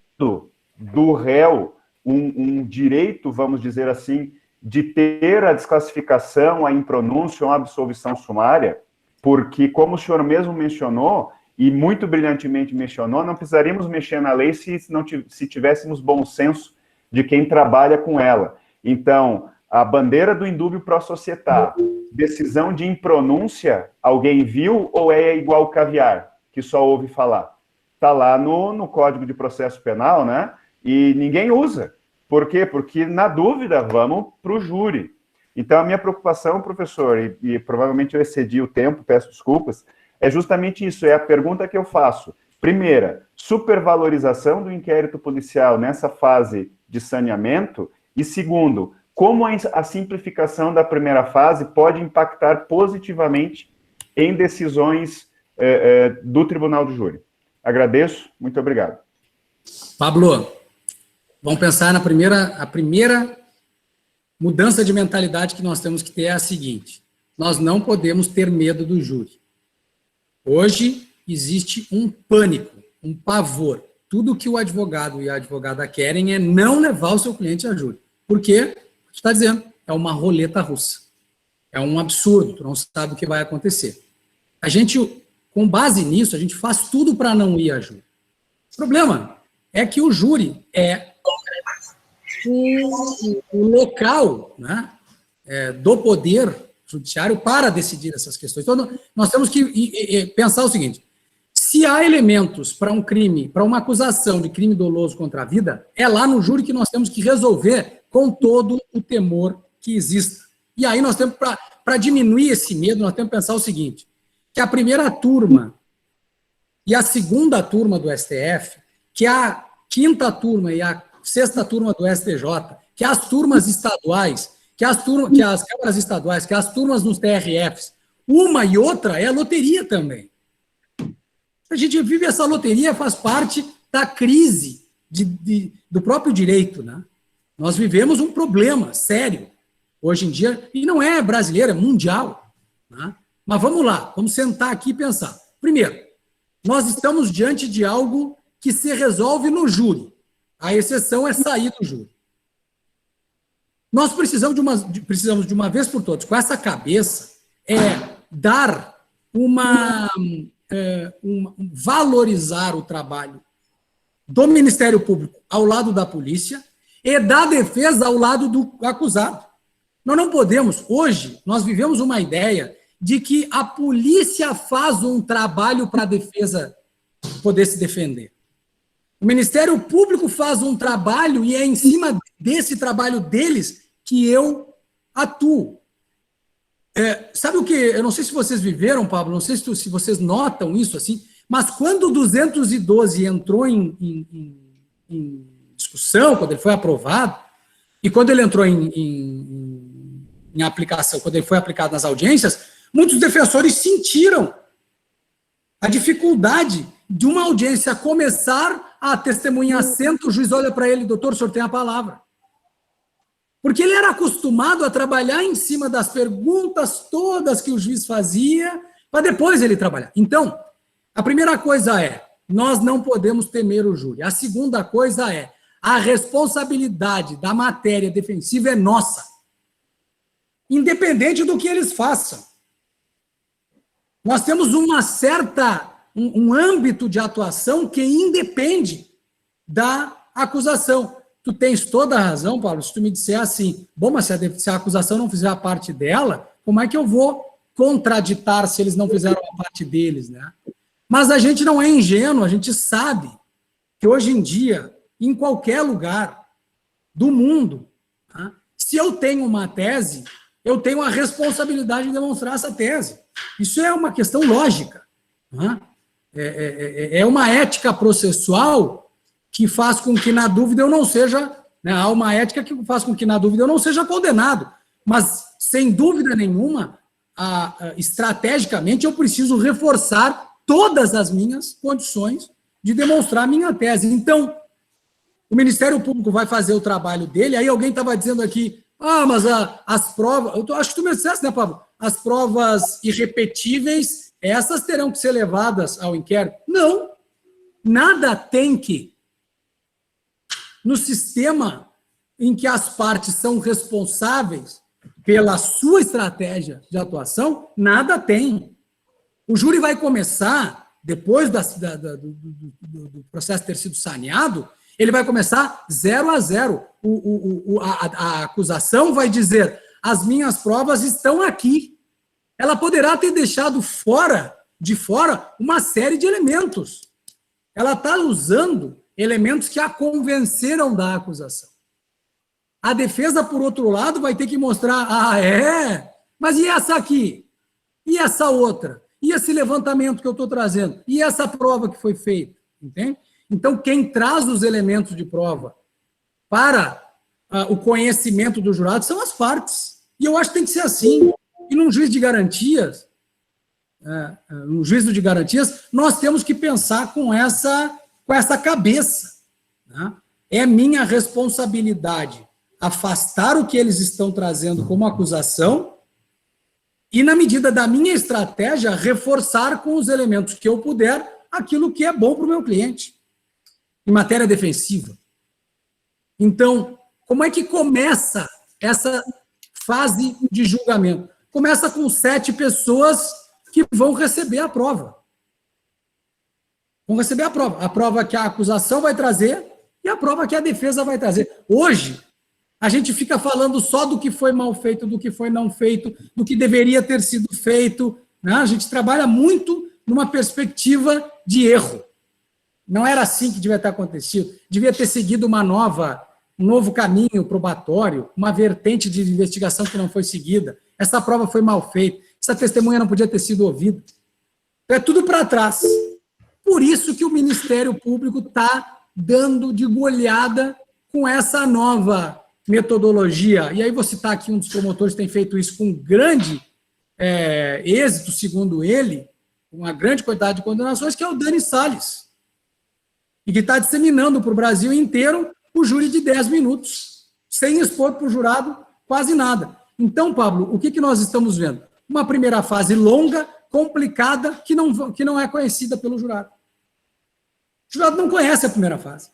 do réu um direito, vamos dizer assim, de ter a desclassificação, a impronúncia ou a absolvição sumária, porque, como o senhor mesmo mencionou, e muito brilhantemente mencionou, não precisaríamos mexer na lei se tivéssemos bom senso de quem trabalha com ela. Então, a bandeira do indúbio pro società, decisão de impronúncia, alguém viu ou é igual caviar, que só ouve falar? Está lá no Código de Processo Penal, né? E ninguém usa. Por quê? Porque, na dúvida, vamos para o júri. Então, a minha preocupação, professor, e provavelmente eu excedi o tempo, peço desculpas, é justamente isso, é a pergunta que eu faço. Primeira, supervalorização do inquérito policial nessa fase de saneamento, e segundo, como a simplificação da primeira fase pode impactar positivamente em decisões do Tribunal do Júri. Agradeço, muito obrigado. Pablo, vamos pensar a primeira mudança de mentalidade que nós temos que ter é a seguinte: nós não podemos ter medo do júri. Hoje existe um pânico, um pavor. Tudo que o advogado e a advogada querem é não levar o seu cliente a júri. Por quê? Você está dizendo, é uma roleta russa. É um absurdo, tu não sabe o que vai acontecer. A gente, com base nisso, a gente faz tudo para não ir a júri. O problema é que o júri é o local, né, do poder judiciário para decidir essas questões. Então, nós temos que pensar o seguinte: se há elementos para um crime, para uma acusação de crime doloso contra a vida, é lá no júri que nós temos que resolver com todo o temor que exista. E aí nós temos, para diminuir esse medo, nós temos que pensar o seguinte, que a primeira turma e a segunda turma do STF, que a quinta turma e a sexta turma do STJ, que as turmas estaduais, que as câmaras estaduais, que as turmas nos TRFs, uma e outra é a loteria também. A gente vive essa loteria, faz parte da crise do próprio direito, né? Nós vivemos um problema sério hoje em dia, e não é brasileiro, é mundial, né? Mas vamos lá, vamos sentar aqui e pensar. Primeiro, nós estamos diante de algo que se resolve no júri. A exceção é sair do júri. Nós precisamos de uma vez por todas, com essa cabeça, dar valorizar o trabalho do Ministério Público ao lado da polícia e da defesa ao lado do acusado. Nós não podemos, hoje, nós vivemos uma ideia de que a polícia faz um trabalho para a defesa poder se defender. O Ministério Público faz um trabalho e é em cima desse trabalho deles que eu atuo. Sabe o que? Eu não sei se vocês viveram, Pablo, não sei se vocês notam isso assim, mas quando o 212 entrou em discussão, quando ele foi aprovado, e quando ele entrou em aplicação, quando ele foi aplicado nas audiências, muitos defensores sentiram a dificuldade de uma audiência começar, a testemunha assenta, o juiz olha para ele, doutor, o senhor tem a palavra. Porque ele era acostumado a trabalhar em cima das perguntas todas que o juiz fazia, para depois ele trabalhar. Então, a primeira coisa nós não podemos temer o júri. A segunda coisa a responsabilidade da matéria defensiva é nossa, independente do que eles façam. Nós temos um âmbito de atuação que independe da acusação. Tu tens toda a razão, Paulo, se tu me disser assim, bom, mas se a acusação não fizer a parte dela, como é que eu vou contraditar se eles não fizeram a parte deles, né? Mas a gente não é ingênuo, a gente sabe que hoje em dia, em qualquer lugar do mundo, tá? Se eu tenho uma tese, eu tenho a responsabilidade de demonstrar essa tese. Isso é uma questão lógica. Tá? É uma ética processual que faz com que, na dúvida, eu não seja... Né, há uma ética que faz com que, na dúvida, eu não seja condenado. Mas, sem dúvida nenhuma, estrategicamente, eu preciso reforçar todas as minhas condições de demonstrar minha tese. Então, o Ministério Público vai fazer o trabalho dele, aí alguém estava dizendo aqui, mas as provas... acho que tu me disseste, né, Pablo? As provas irrepetíveis, essas terão que ser levadas ao inquérito. Não, nada tem que. No sistema em que as partes são responsáveis pela sua estratégia de atuação, nada tem. O júri vai começar, depois do processo ter sido saneado, ele vai começar 0-0. A acusação vai dizer, as minhas provas estão aqui. Ela poderá ter deixado de fora uma série de elementos. Ela está usando elementos que a convenceram da acusação. A defesa, por outro lado, vai ter que mostrar, mas e essa aqui? E essa outra? E esse levantamento que eu estou trazendo? E essa prova que foi feita? Entende? Então, quem traz os elementos de prova para o conhecimento do jurado são as partes. E eu acho que tem que ser assim. E num juízo de garantias, no juízo de garantias, nós temos que pensar com essa cabeça. Né? É minha responsabilidade afastar o que eles estão trazendo como acusação e, na medida da minha estratégia, reforçar com os elementos que eu puder aquilo que é bom para o meu cliente, em matéria defensiva. Então, como é que começa essa fase de julgamento? Começa com 7 pessoas que vão receber a prova. Vão receber a prova que a acusação vai trazer e a prova que a defesa vai trazer. Hoje, a gente fica falando só do que foi mal feito, do que foi não feito, do que deveria ter sido feito. Né? A gente trabalha muito numa perspectiva de erro. Não era assim que devia ter acontecido. Devia ter seguido um novo caminho probatório, uma vertente de investigação que não foi seguida. Essa prova foi mal feita. Essa testemunha não podia ter sido ouvida. É tudo para trás. Por isso que o Ministério Público está dando de goleada com essa nova metodologia. E aí vou citar aqui um dos promotores que tem feito isso com grande êxito, segundo ele, uma grande quantidade de condenações, que é o Dani Salles. E que está disseminando para o Brasil inteiro o júri de 10 minutos, sem expor para o jurado quase nada. Então, Pablo, o que nós estamos vendo? Uma primeira fase longa, complicada, que não é conhecida pelo jurado. O jurado não conhece a primeira fase. O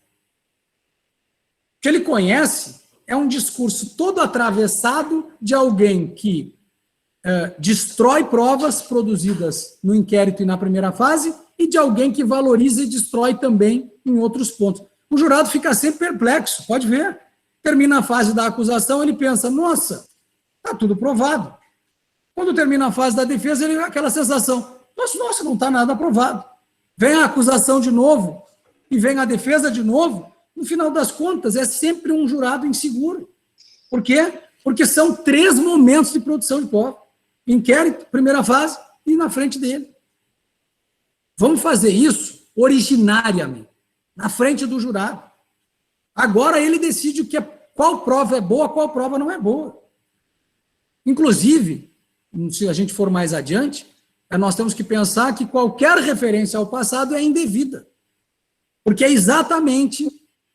que ele conhece é um discurso todo atravessado de alguém que destrói provas produzidas no inquérito e na primeira fase e de alguém que valoriza e destrói também em outros pontos. O jurado fica sempre perplexo, pode ver. Termina a fase da acusação, ele pensa, nossa, está tudo provado. Quando termina a fase da defesa, ele tem aquela sensação, nossa, não está nada provado. Vem a acusação de novo e vem a defesa de novo. No final das contas, é sempre um jurado inseguro. Por quê? Porque são 3 momentos de produção de prova. Inquérito, primeira fase e na frente dele. Vamos fazer isso originariamente, na frente do jurado. Agora ele decide qual prova é boa, qual prova não é boa. Inclusive, se a gente for mais adiante, nós temos que pensar que qualquer referência ao passado é indevida. Porque é exatamente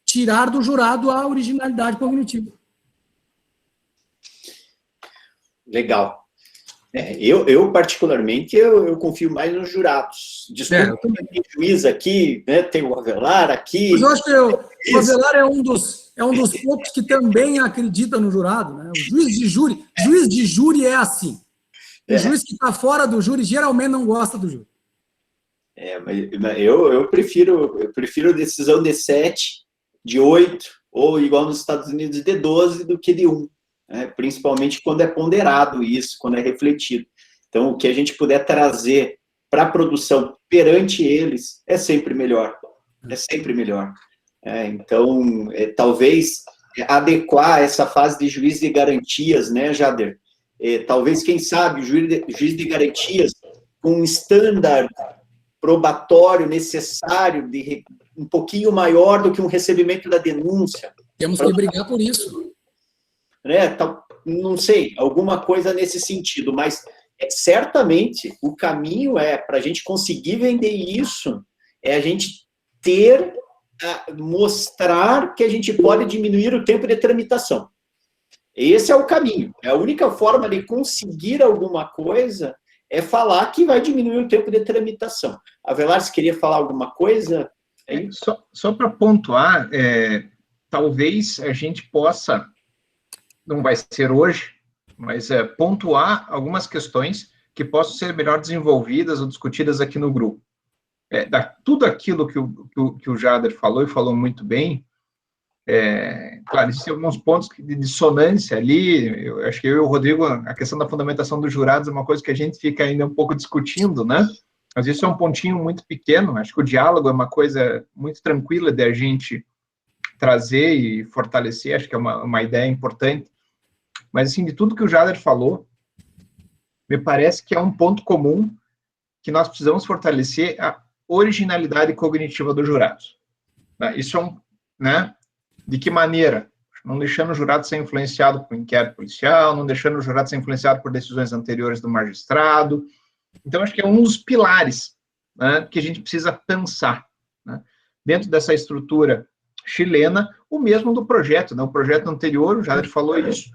tirar do jurado a originalidade cognitiva. Legal. Eu particularmente, eu confio mais nos jurados. Desculpa, tem juiz aqui, né, tem o Avelar aqui. Mas eu acho que o Avelar é um dos poucos que também acredita no jurado. Né? O juiz de júri é assim. O juiz que está fora do júri geralmente não gosta do júri. Mas eu prefiro decisão de 7, de 8, ou igual nos Estados Unidos, de 12 do que de 1. Principalmente quando é ponderado isso, quando é refletido. Então, o que a gente puder trazer para a produção perante eles é sempre melhor. É sempre melhor. Então, talvez adequar essa fase de juiz de garantias, né, Jader? Talvez, quem sabe, o juiz de garantias com um standard probatório necessário, um pouquinho maior do que um recebimento da denúncia. Temos que brigar por isso. Né? Não sei, alguma coisa nesse sentido, mas certamente o caminho para a gente conseguir vender isso, a gente mostrar que a gente pode diminuir o tempo de tramitação. Esse é o caminho. A única forma de conseguir alguma coisa é falar que vai diminuir o tempo de tramitação. Avelar, você queria falar alguma coisa? Só para pontuar, talvez a gente possa, não vai ser hoje, mas pontuar algumas questões que possam ser melhor desenvolvidas ou discutidas aqui no grupo. Tudo aquilo que o Jader falou, e falou muito bem, claro, existem alguns pontos de dissonância ali. Eu acho que eu e o Rodrigo, a questão da fundamentação dos jurados é uma coisa que a gente fica ainda um pouco discutindo, né? Mas isso é um pontinho muito pequeno. Acho que o diálogo é uma coisa muito tranquila de a gente trazer e fortalecer. Acho que é uma ideia importante. Mas, assim, de tudo que o Jader falou, me parece que é um ponto comum que nós precisamos fortalecer a originalidade cognitiva dos jurados. Isso né? De que maneira? Não deixando o jurado ser influenciado por inquérito policial, não deixando o jurado ser influenciado por decisões anteriores do magistrado. Então, acho que é um dos pilares, né, que a gente precisa pensar, né? Dentro dessa estrutura chilena, o mesmo do projeto, né? O projeto anterior, o Jader falou isso,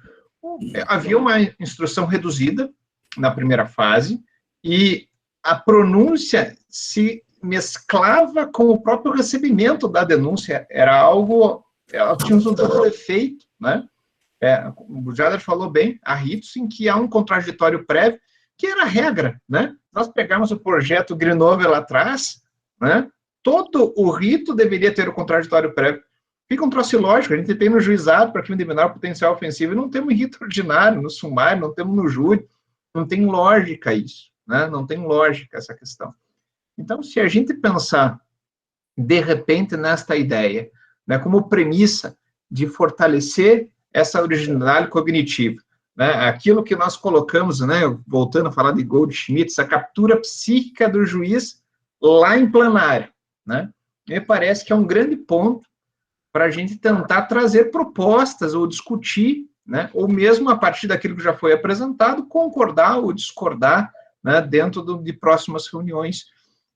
havia uma instrução reduzida na primeira fase e a pronúncia se mesclava com o próprio recebimento da denúncia. Era algo... Ela tinha um duplo efeito, né? O Jader falou bem, há ritos em que há um contraditório prévio, que era a regra, né? Nós pegamos o projeto Grenoble lá atrás, né? Todo o rito deveria ter o contraditório prévio. Fica um troço ilógico, a gente tem no juizado para crime de menor potencial ofensivo, e não temos em rito ordinário, no sumário, não temos no júri, não tem lógica isso, né? Não tem lógica essa questão. Então, se a gente pensar, de repente, nesta ideia, né, como premissa de fortalecer essa originalidade cognitiva, né, aquilo que nós colocamos, né, voltando a falar de Goldschmidt, essa captura psíquica do juiz lá em plenário, né, me parece que é um grande ponto para a gente tentar trazer propostas ou discutir, né, ou mesmo a partir daquilo que já foi apresentado, concordar ou discordar, né, dentro de próximas reuniões.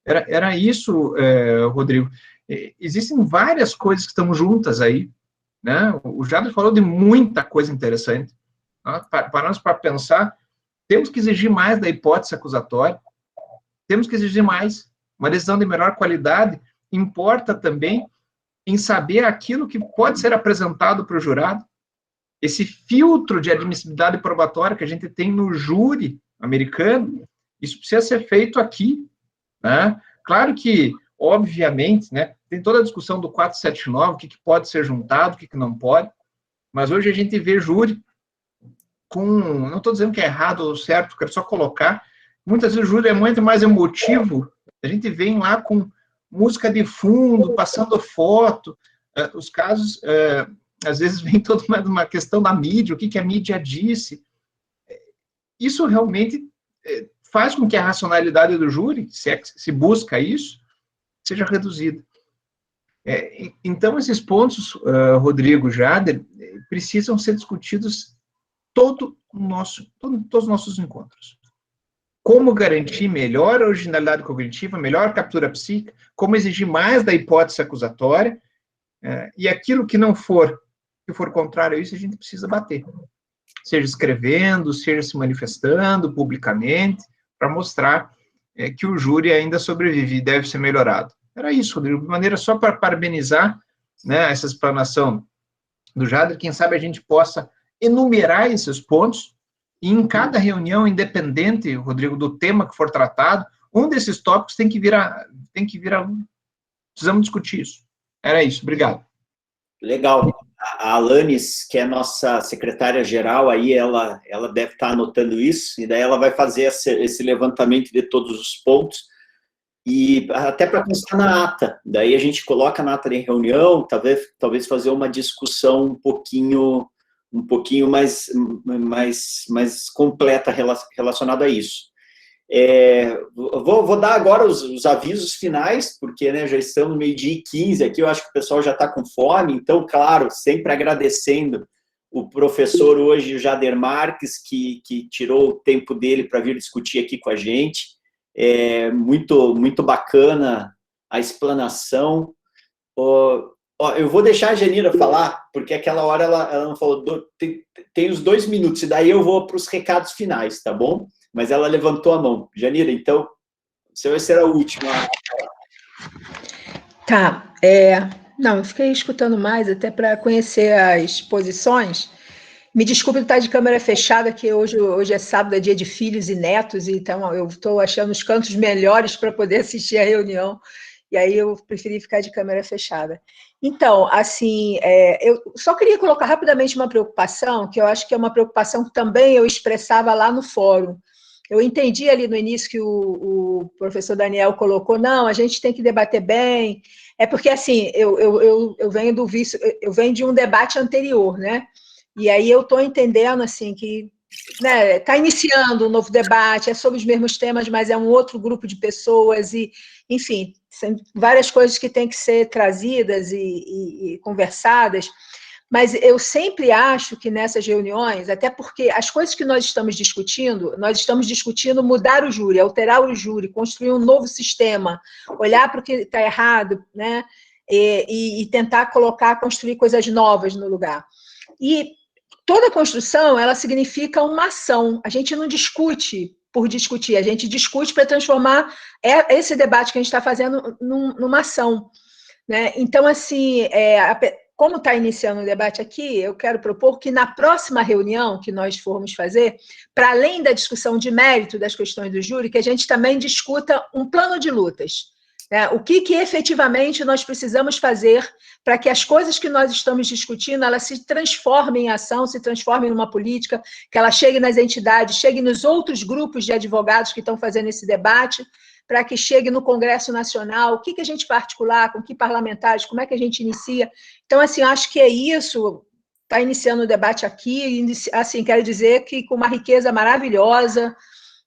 Era isso, Rodrigo. Existem várias coisas que estão juntas aí, né? O Jader falou de muita coisa interessante. Paramos para pensar, temos que exigir mais da hipótese acusatória, temos que exigir mais. Uma decisão de melhor qualidade importa também em saber aquilo que pode ser apresentado para o jurado. Esse filtro de admissibilidade probatória que a gente tem no júri americano, isso precisa ser feito aqui, né? Claro que, obviamente, né, tem toda a discussão do 479, o que pode ser juntado, o que não pode, mas hoje a gente vê júri com, não estou dizendo que é errado ou certo, quero só colocar, muitas vezes o júri é muito mais emotivo, a gente vem lá com música de fundo, passando foto, os casos, às vezes vem toda uma questão da mídia, o que a mídia disse, isso realmente faz com que a racionalidade do júri, se busca isso, seja reduzida. Então, esses pontos, Rodrigo, Jader, precisam ser discutidos todos os nossos encontros. Como garantir melhor a originalidade cognitiva, melhor captura psíquica, como exigir mais da hipótese acusatória, e aquilo que não for, que for contrário a isso, a gente precisa bater. Seja escrevendo, seja se manifestando publicamente, para mostrar que o júri ainda sobrevive e deve ser melhorado. Era isso, Rodrigo, de maneira só para parabenizar, né, essa explanação do Jader, quem sabe a gente possa enumerar esses pontos, e em cada reunião, independente, Rodrigo, do tema que for tratado, um desses tópicos tem que vir a precisamos discutir isso. Era isso, obrigado. Legal. A Alanis, que é nossa secretária-geral, aí ela deve estar anotando isso, e daí ela vai fazer esse levantamento de todos os pontos, e até para constar na ata. Daí a gente coloca na ata de reunião, talvez fazer uma discussão um pouquinho mais completa relacionada a isso. Vou dar agora os avisos finais, porque, né, já estamos no 12h15 aqui, eu acho que o pessoal já está com fome, então, claro, sempre agradecendo o professor hoje, o Jader Marques, que tirou o tempo dele para vir discutir aqui com a gente. Muito bacana a explanação. Eu vou deixar a Janira falar, porque aquela hora ela não falou, tem os 2 minutos, e daí eu vou para os recados finais, tá bom? Mas ela levantou a mão. Janira, então, você vai ser a última. Tá, não, eu fiquei escutando mais, até para conhecer as posições. Me desculpe estar de câmera fechada, que hoje é sábado, é dia de filhos e netos, então eu estou achando os cantos melhores para poder assistir a reunião, e aí eu preferi ficar de câmera fechada. Então, assim, eu só queria colocar rapidamente uma preocupação, que eu acho que é uma preocupação que também eu expressava lá no fórum. Eu entendi ali no início que o professor Daniel colocou, não, a gente tem que debater bem, porque, assim, eu venho do vício, eu venho de um debate anterior, né? E aí eu estou entendendo, assim, que está iniciando um novo debate, é sobre os mesmos temas, mas é um outro grupo de pessoas, e, enfim, são várias coisas que têm que ser trazidas e conversadas, mas eu sempre acho que nessas reuniões, até porque as coisas que nós estamos discutindo mudar o júri, alterar o júri, construir um novo sistema, olhar para o que está errado, né, e tentar construir coisas novas no lugar. E toda construção, ela significa uma ação. A gente não discute por discutir, a gente discute para transformar esse debate que a gente está fazendo numa ação, né? Então, assim, como está iniciando o debate aqui, eu quero propor que na próxima reunião que nós formos fazer, para além da discussão de mérito das questões do júri, que a gente também discuta um plano de lutas. O que efetivamente nós precisamos fazer para que as coisas que nós estamos discutindo, elas se transformem em ação, se transformem numa política, que ela chegue nas entidades, chegue nos outros grupos de advogados que estão fazendo esse debate, para que chegue no Congresso Nacional, o que a gente vai articular, com que parlamentares, como é que a gente inicia. Então, assim, eu acho que é isso, está iniciando o debate aqui, assim, quero dizer que com uma riqueza maravilhosa,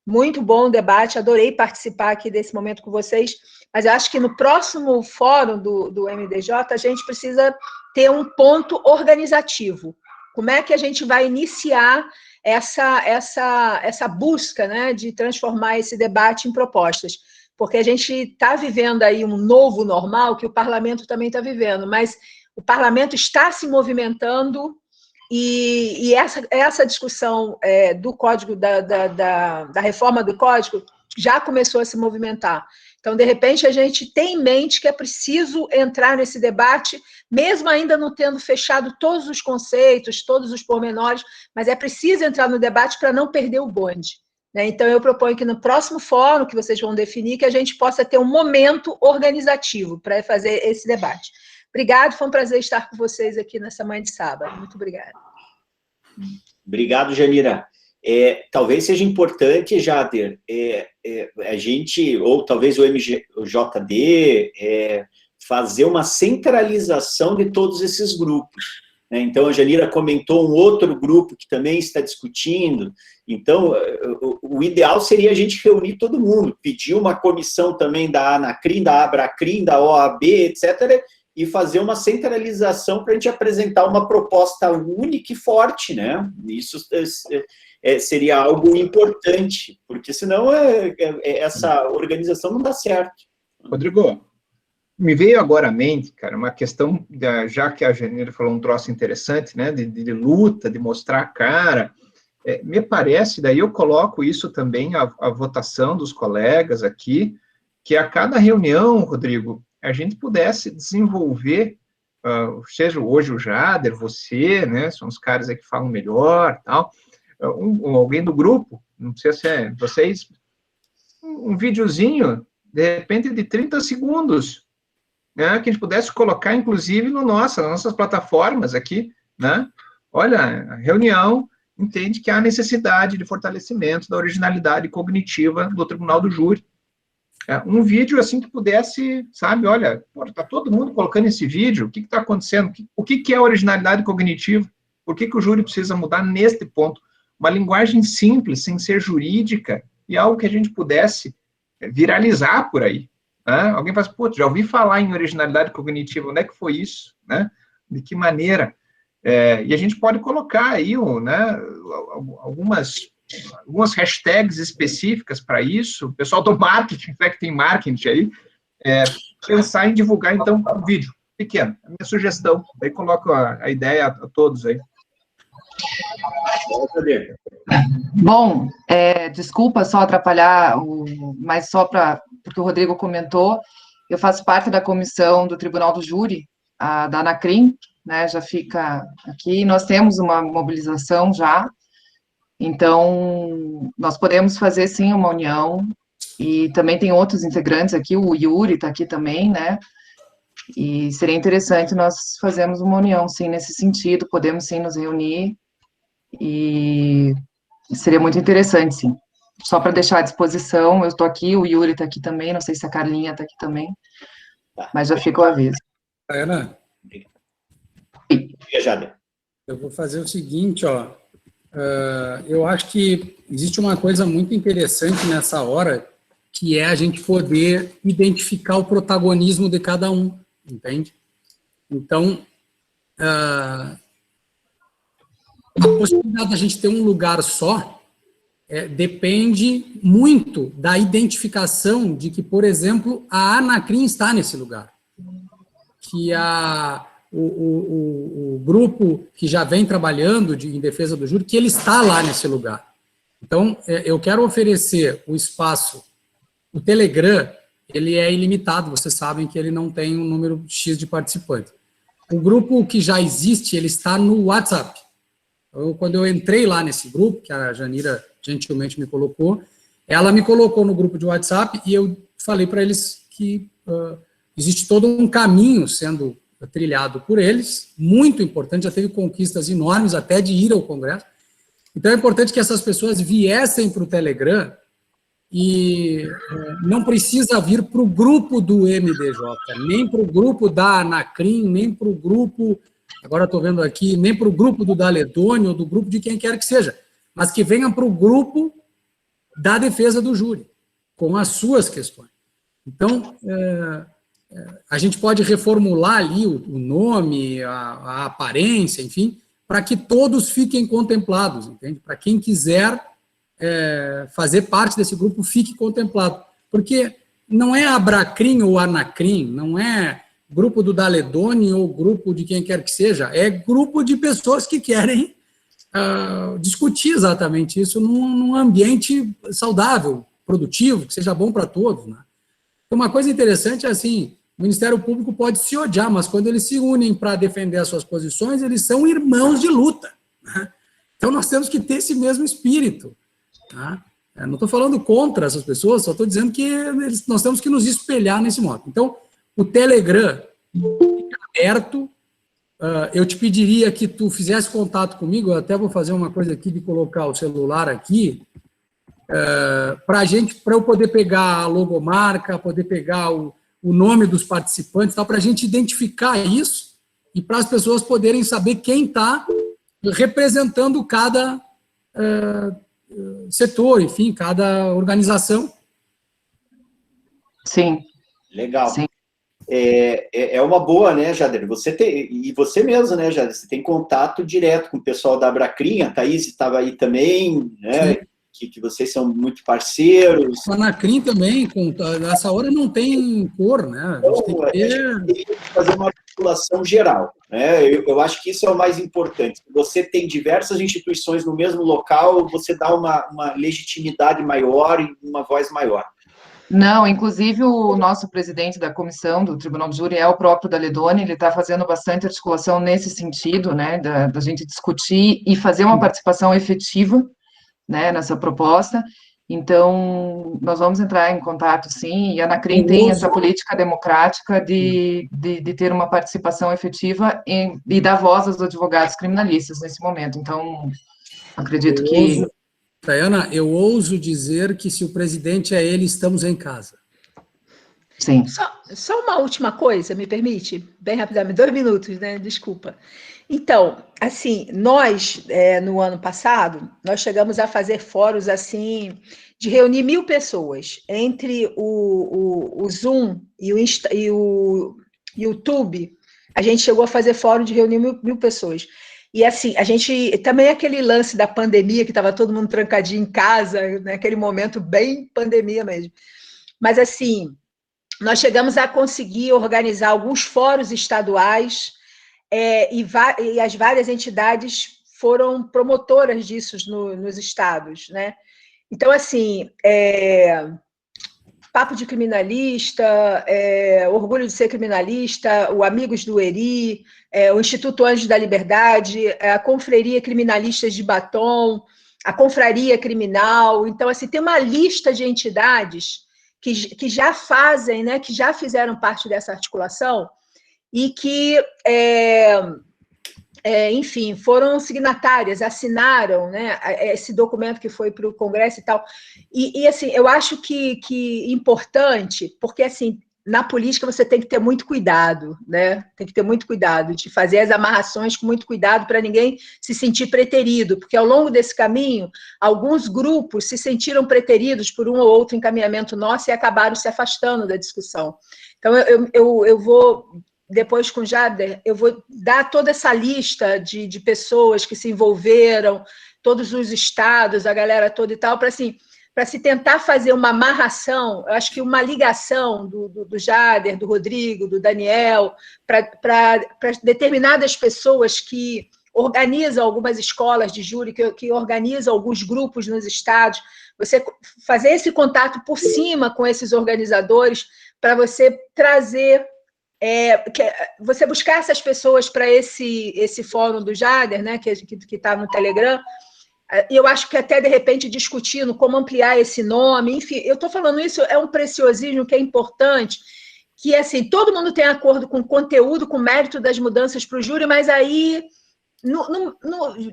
muito bom o debate, adorei participar aqui desse momento com vocês, mas eu acho que no próximo fórum do MDJ, a gente precisa ter um ponto organizativo. Como é que a gente vai iniciar essa busca, né, de transformar esse debate em propostas? Porque a gente está vivendo aí um novo normal que o parlamento também está vivendo, mas o parlamento está se movimentando e essa discussão do código, da reforma do código, já começou a se movimentar. Então, de repente, a gente tem em mente que é preciso entrar nesse debate, mesmo ainda não tendo fechado todos os conceitos, todos os pormenores, mas é preciso entrar no debate para não perder o bonde, né? Então, eu proponho que no próximo fórum, que vocês vão definir, que a gente possa ter um momento organizativo para fazer esse debate. Obrigado, foi um prazer estar com vocês aqui nessa manhã de sábado. Muito obrigada. Obrigado, Janira. Talvez seja importante, Jader, a gente, ou talvez o MJD, fazer uma centralização de todos esses grupos, né? Então, a Janira comentou um outro grupo que também está discutindo. Então, o ideal seria a gente reunir todo mundo, pedir uma comissão também da ANACRIM, da ABRACRIM, da OAB, etc., e fazer uma centralização para a gente apresentar uma proposta única e forte, né? Isso seria algo importante, porque senão essa organização não dá certo. Rodrigo, me veio agora à mente, cara, uma questão, já que a Janira falou um troço interessante, né, de luta, de mostrar a cara, me parece, daí eu coloco isso também, a votação dos colegas aqui, que a cada reunião, Rodrigo, a gente pudesse desenvolver, seja hoje o Jader, você, né, são os caras aí que falam melhor, tal, alguém do grupo, não sei se é vocês, um videozinho, de repente, de 30 segundos, né, que a gente pudesse colocar, inclusive, nas nossas plataformas aqui, né? Olha, a reunião entende que há necessidade de fortalecimento da originalidade cognitiva do Tribunal do Júri. Um vídeo assim que pudesse, sabe, olha, está todo mundo colocando esse vídeo, o que está acontecendo? O que é originalidade cognitiva? Por que o júri precisa mudar neste ponto? Uma linguagem simples, sem ser jurídica, e algo que a gente pudesse viralizar por aí. Né? Alguém fala assim, pô, já ouvi falar em originalidade cognitiva, onde é que foi isso? Né? De que maneira? E a gente pode colocar aí, né, algumas hashtags específicas para isso, o pessoal do marketing, que tem marketing aí, pensar em divulgar, então, um vídeo pequeno, a minha sugestão, daí coloco a ideia a todos aí. Bom, desculpa só atrapalhar, mas só porque o Rodrigo comentou, eu faço parte da comissão do Tribunal do Júri, da Anacrim, né, já fica aqui, nós temos uma mobilização já, então, nós podemos fazer, sim, uma união, e também tem outros integrantes aqui, o Yuri está aqui também, né, e seria interessante nós fazermos uma união, sim, nesse sentido, podemos, sim, nos reunir, e seria muito interessante, sim. Só para deixar à disposição, eu estou aqui, o Yuri está aqui também, não sei se a Carlinha está aqui também, mas já fica o aviso. Ana, eu vou fazer o seguinte, ó, eu acho que existe uma coisa muito interessante nessa hora, que é a gente poder identificar o protagonismo de cada um, entende? Então, a possibilidade da gente ter um lugar só depende muito da identificação de que, por exemplo, a Anacrim está nesse lugar, que o grupo que já vem trabalhando em defesa do júri, que ele está lá nesse lugar. Então, eu quero oferecer o espaço, o Telegram, ele é ilimitado, vocês sabem que ele não tem um número X de participantes. O grupo que já existe, ele está no WhatsApp. Quando eu entrei lá nesse grupo, que a Janira gentilmente me colocou, ela me colocou no grupo de WhatsApp e eu falei para eles que existe todo um caminho sendo trilhado por eles, muito importante, já teve conquistas enormes até de ir ao Congresso. Então é importante que essas pessoas viessem para o Telegram e não precisa vir para o grupo do MDJ, nem para o grupo da Anacrim, nem para o grupo, agora estou vendo aqui, nem para o grupo do Daledoni ou do grupo de quem quer que seja, mas que venham para o grupo da defesa do júri, com as suas questões. Então, a gente pode reformular ali o nome, a aparência, enfim, para que todos fiquem contemplados, entende? Para quem quiser fazer parte desse grupo, fique contemplado. Porque não é Abracrim ou Anacrim, não é grupo do Daledoni ou grupo de quem quer que seja, é grupo de pessoas que querem discutir exatamente isso num ambiente saudável, produtivo, que seja bom para todos, né? Uma coisa interessante é assim, o Ministério Público pode se odiar, mas quando eles se unem para defender as suas posições, eles são irmãos de luta, né? Então nós temos que ter esse mesmo espírito, tá? Eu não estou falando contra essas pessoas, só estou dizendo que nós temos que nos espelhar nesse modo. Então, o Telegram fica aberto, eu te pediria que tu fizesse contato comigo, eu até vou fazer uma coisa aqui de colocar o celular aqui, para eu poder pegar a logomarca, poder pegar o nome dos participantes, para a gente identificar isso e para as pessoas poderem saber quem está representando cada setor, enfim, cada organização. Sim. Legal. Sim. É uma boa, né, Jader? E você mesmo, né, Jader? Você tem contato direto com o pessoal da Abracrim, a Thaís estava aí também, né? Que vocês são muito parceiros. A Anacrim também, nessa hora não tem cor, né? A gente tem que fazer uma articulação geral, né? Eu acho que isso é o mais importante. Você tem diversas instituições no mesmo local, você dá uma legitimidade maior e uma voz maior. Não, inclusive o nosso presidente da comissão do Tribunal do Júri é o próprio Daledoni, ele está fazendo bastante articulação nesse sentido, né, da gente discutir e fazer uma participação efetiva, né, nessa proposta. Então, nós vamos entrar em contato, sim, e a Anacrim tem essa política democrática de ter uma participação efetiva e dar voz aos advogados criminalistas nesse momento. Então, acredito que... Tayana, eu ouso dizer que se o presidente é ele, estamos em casa. Sim. Só uma última coisa, me permite? Bem rapidamente, 2 minutos, né? Desculpa. Então, assim, nós, no ano passado, nós chegamos a fazer fóruns, assim, de reunir 1.000 pessoas, entre o Zoom e o YouTube, a gente chegou a fazer fórum de reunir 1.000 pessoas. E, assim, a gente, também aquele lance da pandemia, que estava todo mundo trancadinho em casa, naquele momento bem pandemia mesmo. Mas, assim, nós chegamos a conseguir organizar alguns fóruns estaduais, e as várias entidades foram promotoras disso nos estados, né? Então, assim, Papo de Criminalista, Orgulho de Ser Criminalista, o Amigos do Eri, o Instituto Anjos da Liberdade, a Confraria Criminalistas de Batom, a Confraria Criminal. Então, assim, tem uma lista de entidades que já fazem, né, que já fizeram parte dessa articulação e que, enfim, foram signatárias, assinaram, né, esse documento que foi para o Congresso e tal. E, assim, eu acho que importante, porque, assim, na política você tem que ter muito cuidado, né? Tem que ter muito cuidado de fazer as amarrações com muito cuidado para ninguém se sentir preterido, porque ao longo desse caminho, alguns grupos se sentiram preteridos por um ou outro encaminhamento nosso e acabaram se afastando da discussão. Então, eu vou, depois com o Jader, eu vou dar toda essa lista de pessoas que se envolveram, todos os estados, a galera toda e tal, para se tentar fazer uma amarração, eu acho que uma ligação do Jader, do Rodrigo, do Daniel, para determinadas pessoas que organizam algumas escolas de júri, que organizam alguns grupos nos estados, você fazer esse contato por cima com esses organizadores, para você trazer, você buscar essas pessoas para esse fórum do Jader, né, que está no Telegram. E eu acho que até, de repente, discutindo como ampliar esse nome, enfim, eu estou falando isso, é um preciosismo que é importante, que, assim, todo mundo tem acordo com o conteúdo, com o mérito das mudanças para o júri, mas aí,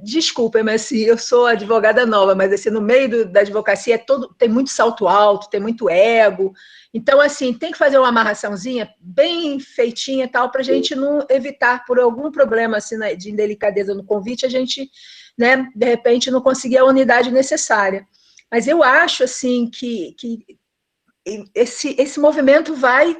desculpem, mas assim, eu sou advogada nova, mas assim, no meio da advocacia tem muito salto alto, tem muito ego, então, assim, tem que fazer uma amarraçãozinha bem feitinha e tal, para a gente não evitar, por algum problema assim, de indelicadeza no convite, a gente, né, de repente, não conseguir a unidade necessária. Mas eu acho, assim, que esse movimento vai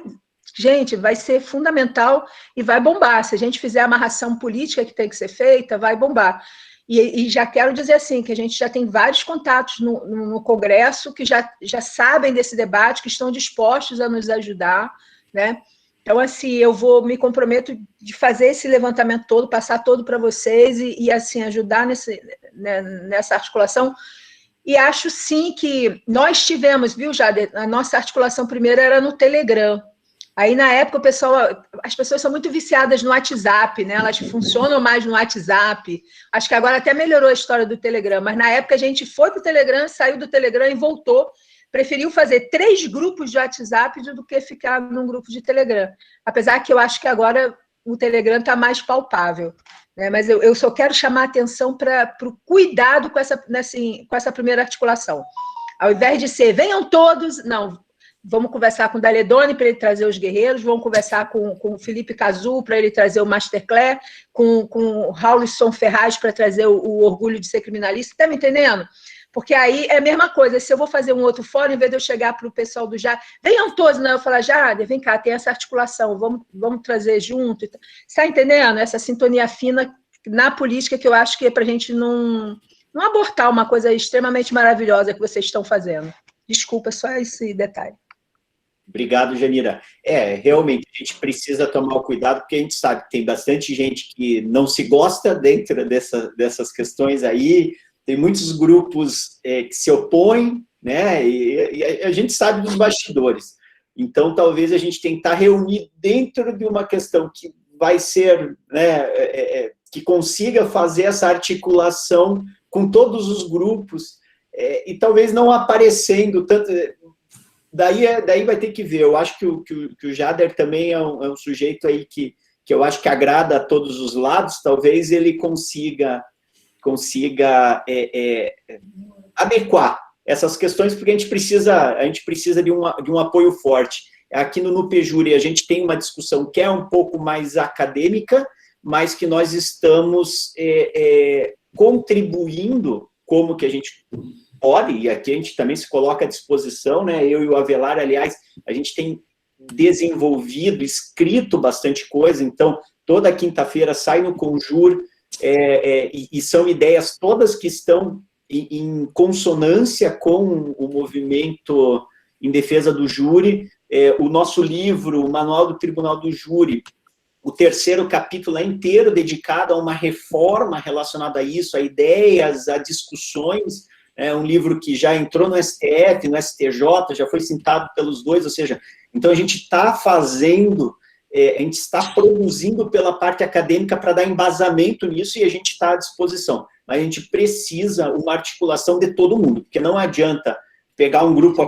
ser fundamental e vai bombar. Se a gente fizer a amarração política que tem que ser feita, vai bombar. E já quero dizer assim, que a gente já tem vários contatos no Congresso que já sabem desse debate, que estão dispostos a nos ajudar, né? Então, assim, eu me comprometo de fazer esse levantamento todo, passar todo para vocês e, assim, ajudar nessa articulação. E acho, sim, que nós tivemos, viu, Jader, a nossa articulação primeira era no Telegram. Aí, na época, as pessoas são muito viciadas no WhatsApp, né? Elas funcionam mais no WhatsApp. Acho que agora até melhorou a história do Telegram, mas na época a gente foi para o Telegram, saiu do Telegram e voltou. Preferiu fazer 3 grupos de WhatsApp do que ficar num grupo de Telegram. Apesar que eu acho que agora o Telegram está mais palpável, né? Mas eu só quero chamar a atenção para o cuidado com essa primeira articulação. Ao invés de ser, venham todos, não, vamos conversar com o Daledoni para ele trazer os guerreiros, vamos conversar com o Felipe Cazu para ele trazer o Masterclass, com o Raulison Ferraz para trazer o Orgulho de Ser Criminalista, está me entendendo? Porque aí é a mesma coisa, se eu vou fazer um outro fórum, em vez de eu chegar para o pessoal do Jader, venham todos, né? Eu falar, Jader, vem cá, tem essa articulação, vamos trazer junto. Você está entendendo? Essa sintonia fina na política que eu acho que é para a gente não abortar uma coisa extremamente maravilhosa que vocês estão fazendo. Desculpa, só esse detalhe. Obrigado, Janira. Realmente, a gente precisa tomar o cuidado, porque a gente sabe que tem bastante gente que não se gosta dentro dessas questões aí, tem muitos grupos que se opõem, né, e a gente sabe dos bastidores. Então, talvez a gente tentar reunir dentro de uma questão que vai ser, né, que consiga fazer essa articulação com todos os grupos, e talvez não aparecendo tanto... Daí vai ter que ver. Eu acho que o Jader também é um sujeito aí que eu acho que agrada a todos os lados. Talvez ele consiga adequar essas questões, porque a gente precisa de um apoio forte. aqui no NUPEJURI a gente tem uma discussão que é um pouco mais acadêmica, mas que nós estamos contribuindo como que a gente pode, e aqui a gente também se coloca à disposição, né? Eu e o Avelar, aliás, a gente tem desenvolvido, escrito bastante coisa, então toda quinta-feira sai no Conjur, e são ideias todas que estão em consonância com o movimento em defesa do júri. O nosso livro, o Manual do Tribunal do Júri, o 3º capítulo é inteiro dedicado a uma reforma relacionada a isso, a ideias, a discussões. É um livro que já entrou no STF, no STJ, já foi citado pelos dois, ou seja, então a gente está fazendo, a gente está produzindo pela parte acadêmica para dar embasamento nisso, e a gente está à disposição. Mas a gente precisa uma articulação de todo mundo, porque não adianta pegar um grupo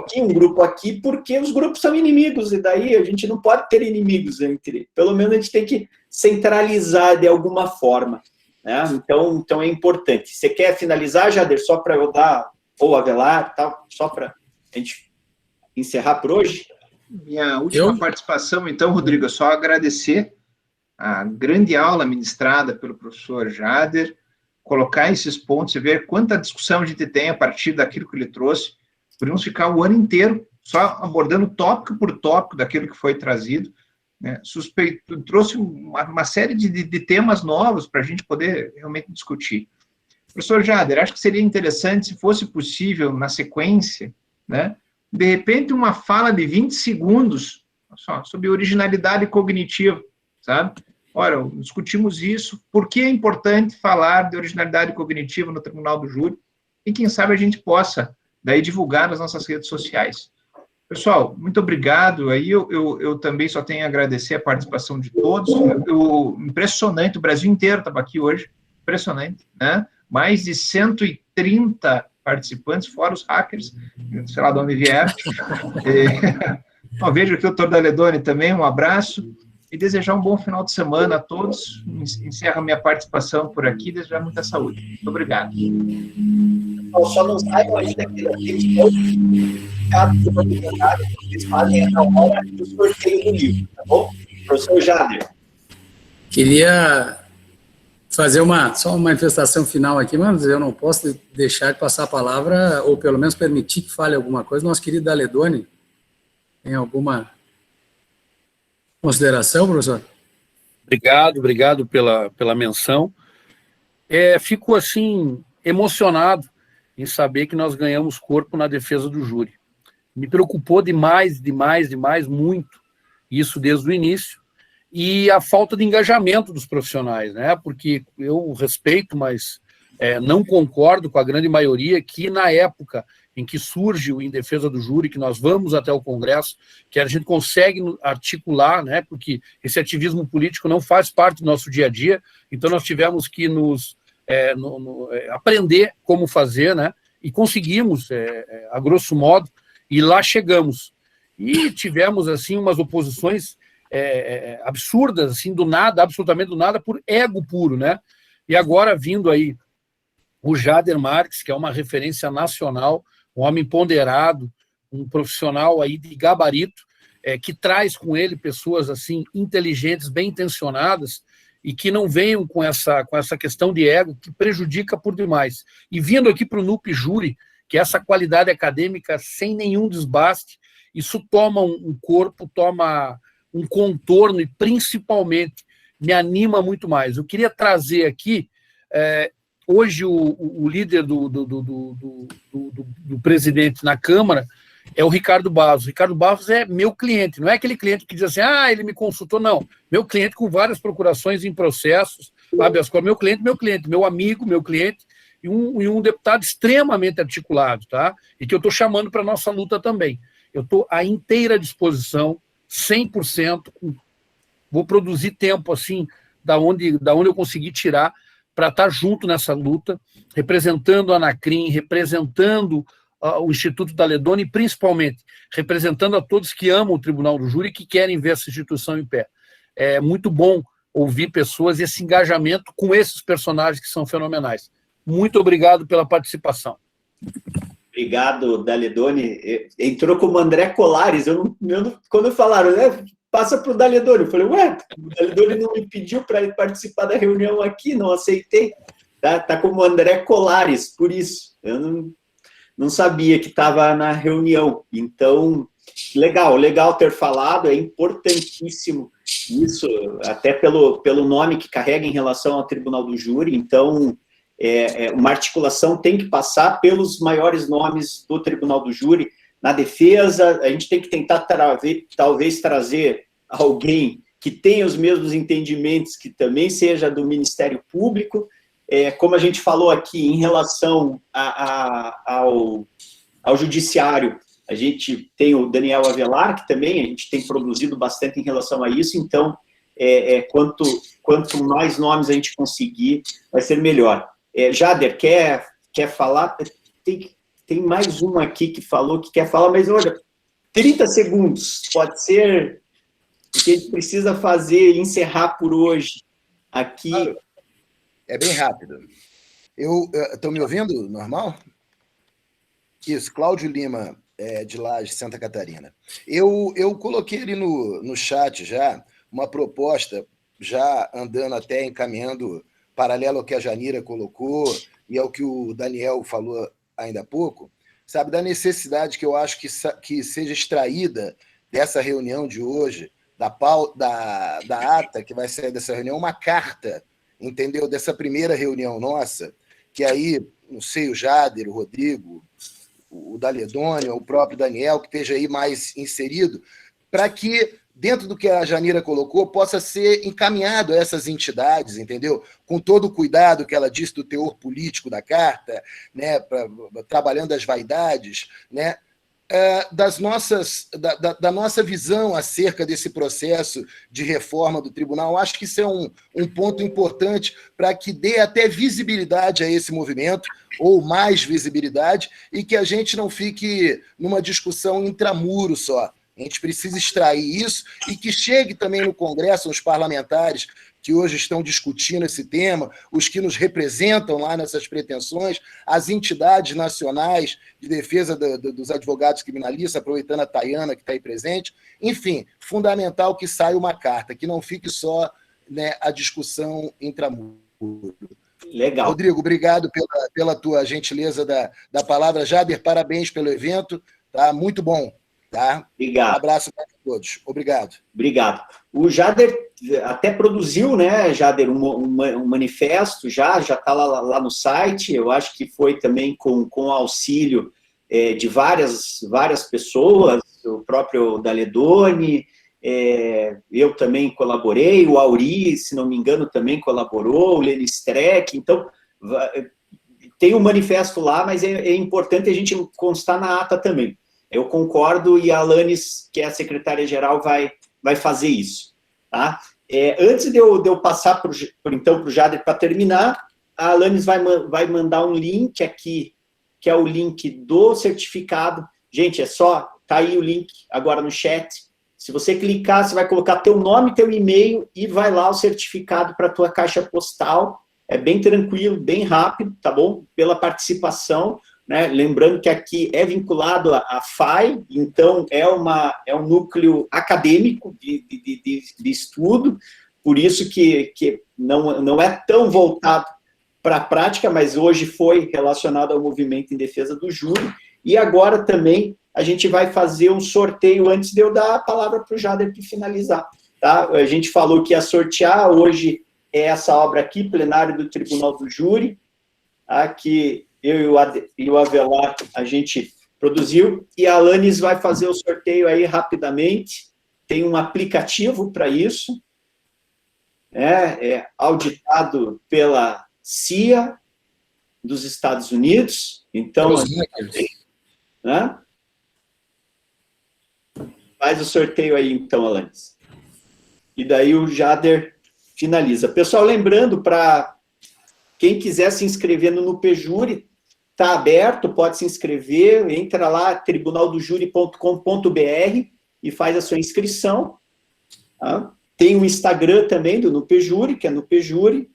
aqui, porque os grupos são inimigos, e daí a gente não pode ter inimigos entre. Pelo menos a gente tem que centralizar de alguma forma, né? Então é importante. Você quer finalizar, Jader, só para eu dar, ou Avelar, tal, só para a gente encerrar por hoje? Minha última participação, então, Rodrigo, é só agradecer a grande aula ministrada pelo professor Jader, colocar esses pontos e ver quanta discussão a gente tem a partir daquilo que ele trouxe. Podemos ficar o ano inteiro só abordando tópico por tópico daquilo que foi trazido, né? Trouxe uma série de temas novos para a gente poder realmente discutir. Professor Jader, acho que seria interessante, se fosse possível, na sequência, né, de repente uma fala de 20 segundos só, sobre originalidade cognitiva, sabe? Ora, discutimos isso, por que é importante falar de originalidade cognitiva no Tribunal do Júri, e quem sabe a gente possa daí divulgar nas nossas redes sociais. Pessoal, muito obrigado. Aí eu também só tenho a agradecer a participação de todos. Impressionante, o Brasil inteiro estava aqui hoje, impressionante, né? Mais de 130 participantes, fora os hackers, sei lá de onde vieram. Vejo aqui o doutor Daledoni também, um abraço, e desejar um bom final de semana a todos. Encerro a minha participação por aqui, desejar muita saúde. Muito obrigado. Só não saibam ainda que eles fazem essa hora do sorteio do livro, tá bom? Professor Jader. Queria fazer só uma manifestação final aqui, mas eu não posso deixar de passar a palavra, ou pelo menos permitir que fale alguma coisa. Nosso querido Daledoni, tem alguma consideração, professor? Obrigado pela menção. Fico, assim, emocionado em saber que nós ganhamos corpo na defesa do júri. Me preocupou demais, muito, isso desde o início, e a falta de engajamento dos profissionais, né? Porque eu respeito, mas não concordo com a grande maioria que, na época em que surge o Em Defesa do Júri, que nós vamos até o Congresso, que a gente consegue articular, né? Porque esse ativismo político não faz parte do nosso dia a dia, então nós tivemos que nos aprender como fazer, né? E conseguimos, a grosso modo, e lá chegamos. E tivemos, assim, umas oposições absurdas, assim, do nada, absolutamente do nada, por ego puro, né? E agora, vindo aí o Jader Marques, que é uma referência nacional, um homem ponderado, um profissional aí de gabarito, que traz com ele pessoas, assim, inteligentes, bem intencionadas, e que não venham com essa questão de ego, que prejudica por demais. E vindo aqui para o NUPEJURI, que essa qualidade acadêmica sem nenhum desbaste, isso toma um corpo, toma um contorno, e principalmente me anima muito mais. Eu queria trazer aqui, hoje o líder do presidente na Câmara é o Ricardo Barros. O Ricardo Barros é meu cliente, não é aquele cliente que diz assim, ele me consultou, não. Meu cliente com várias procurações em processos, habeas corpus, meu cliente, meu amigo, meu cliente, e um deputado extremamente articulado, tá? E que eu estou chamando para a nossa luta também. Eu estou à inteira disposição, 100%, vou produzir tempo, assim, da onde eu conseguir tirar, para estar junto nessa luta, representando a Anacrim, representando o Instituto Daledoni, e principalmente representando a todos que amam o Tribunal do Júri e que querem ver essa instituição em pé. É muito bom ouvir pessoas e esse engajamento com esses personagens que são fenomenais. Muito obrigado pela participação. Obrigado, Daledoni. Entrou como André Colares. Quando falaram, né, passa para o Daledoni, eu falei, ué, o Daledoni não me pediu para participar da reunião aqui, não aceitei. Tá como André Colares, por isso. Eu não sabia que estava na reunião. Então, legal ter falado, é importantíssimo isso, até pelo nome que carrega em relação ao Tribunal do Júri. Então, uma articulação tem que passar pelos maiores nomes do Tribunal do Júri. Na defesa, a gente tem que tentar, talvez, trazer alguém que tenha os mesmos entendimentos, que também seja do Ministério Público. Como a gente falou aqui, em relação ao Judiciário, a gente tem o Daniel Avelar, que também a gente tem produzido bastante em relação a isso. Então, quanto mais nomes a gente conseguir, vai ser melhor. Jader, quer falar? Tem mais uma aqui que falou que quer falar, mas olha, 30 segundos, pode ser, porque a gente precisa encerrar por hoje aqui. É bem rápido. Estão me ouvindo? Normal? Isso, Cláudio Lima, de Laje, Santa Catarina. Eu coloquei ali no chat já uma proposta, já andando até encaminhando paralelo ao que a Janira colocou e ao que o Daniel falou ainda há pouco, sabe, da necessidade que eu acho que seja extraída dessa reunião de hoje, da ata que vai sair dessa reunião, uma carta, entendeu, dessa primeira reunião nossa, que aí, não sei, o Jader, o Rodrigo, o Daledoni, o próprio Daniel, que esteja aí mais inserido, para que, dentro do que a Janira colocou, possa ser encaminhado a essas entidades, entendeu? Com todo o cuidado que ela disse do teor político da carta, né, trabalhando as vaidades, né, da nossa visão acerca desse processo de reforma do tribunal. Acho que isso é um ponto importante para que dê até visibilidade a esse movimento, ou mais visibilidade, e que a gente não fique numa discussão intramuro só. A gente precisa extrair isso e que chegue também no Congresso, os parlamentares que hoje estão discutindo esse tema, os que nos representam lá nessas pretensões, as entidades nacionais de defesa dos advogados criminalistas, aproveitando a Tayana que está aí presente. Enfim, fundamental que saia uma carta, que não fique só, né, a discussão intramuro. Legal. Rodrigo, obrigado pela tua gentileza da palavra. Jader, parabéns pelo evento, tá? Muito bom. Tá? Obrigado. Um abraço para todos. Obrigado. Obrigado. O Jader até produziu, né, Jader, um manifesto, já está lá no site. Eu acho que foi também com o auxílio de várias pessoas, o próprio Daledoni, eu também colaborei, o Auri, se não me engano, também colaborou, o Leni Streck. Então, tem um manifesto lá, mas é importante a gente constar na ata também. Eu concordo, e a Alanis, que é a secretária-geral, vai fazer isso. Tá? Antes de eu passar então para o Jader para terminar, a Alanis vai mandar um link aqui, que é o link do certificado. Gente, tá aí o link agora no chat. Se você clicar, você vai colocar teu nome, teu e-mail, e vai lá o certificado para a tua caixa postal. É bem tranquilo, bem rápido, tá bom? Pela participação. Né? Lembrando que aqui é vinculado à FAI, então é um núcleo acadêmico de estudo, por isso que não é tão voltado para a prática, mas hoje foi relacionado ao movimento em defesa do júri. E agora também a gente vai fazer um sorteio antes de eu dar a palavra para o Jader para finalizar. Tá? A gente falou que ia sortear, hoje é essa obra aqui, Plenário do Tribunal do Júri, que eu e o Avelar, a gente produziu, e a Alanis vai fazer o sorteio aí rapidamente. Tem um aplicativo para isso, auditado pela CIA dos Estados Unidos. Então, faz o sorteio aí, então, Alanis. E daí o Jader finaliza. Pessoal, lembrando, para quem quiser se inscrever no NupeJúri, está aberto, pode se inscrever, entra lá, tribunaldojuri.com.br e faz a sua inscrição. Tá? Tem o Instagram também do NupeJúri, que é NupeJúri.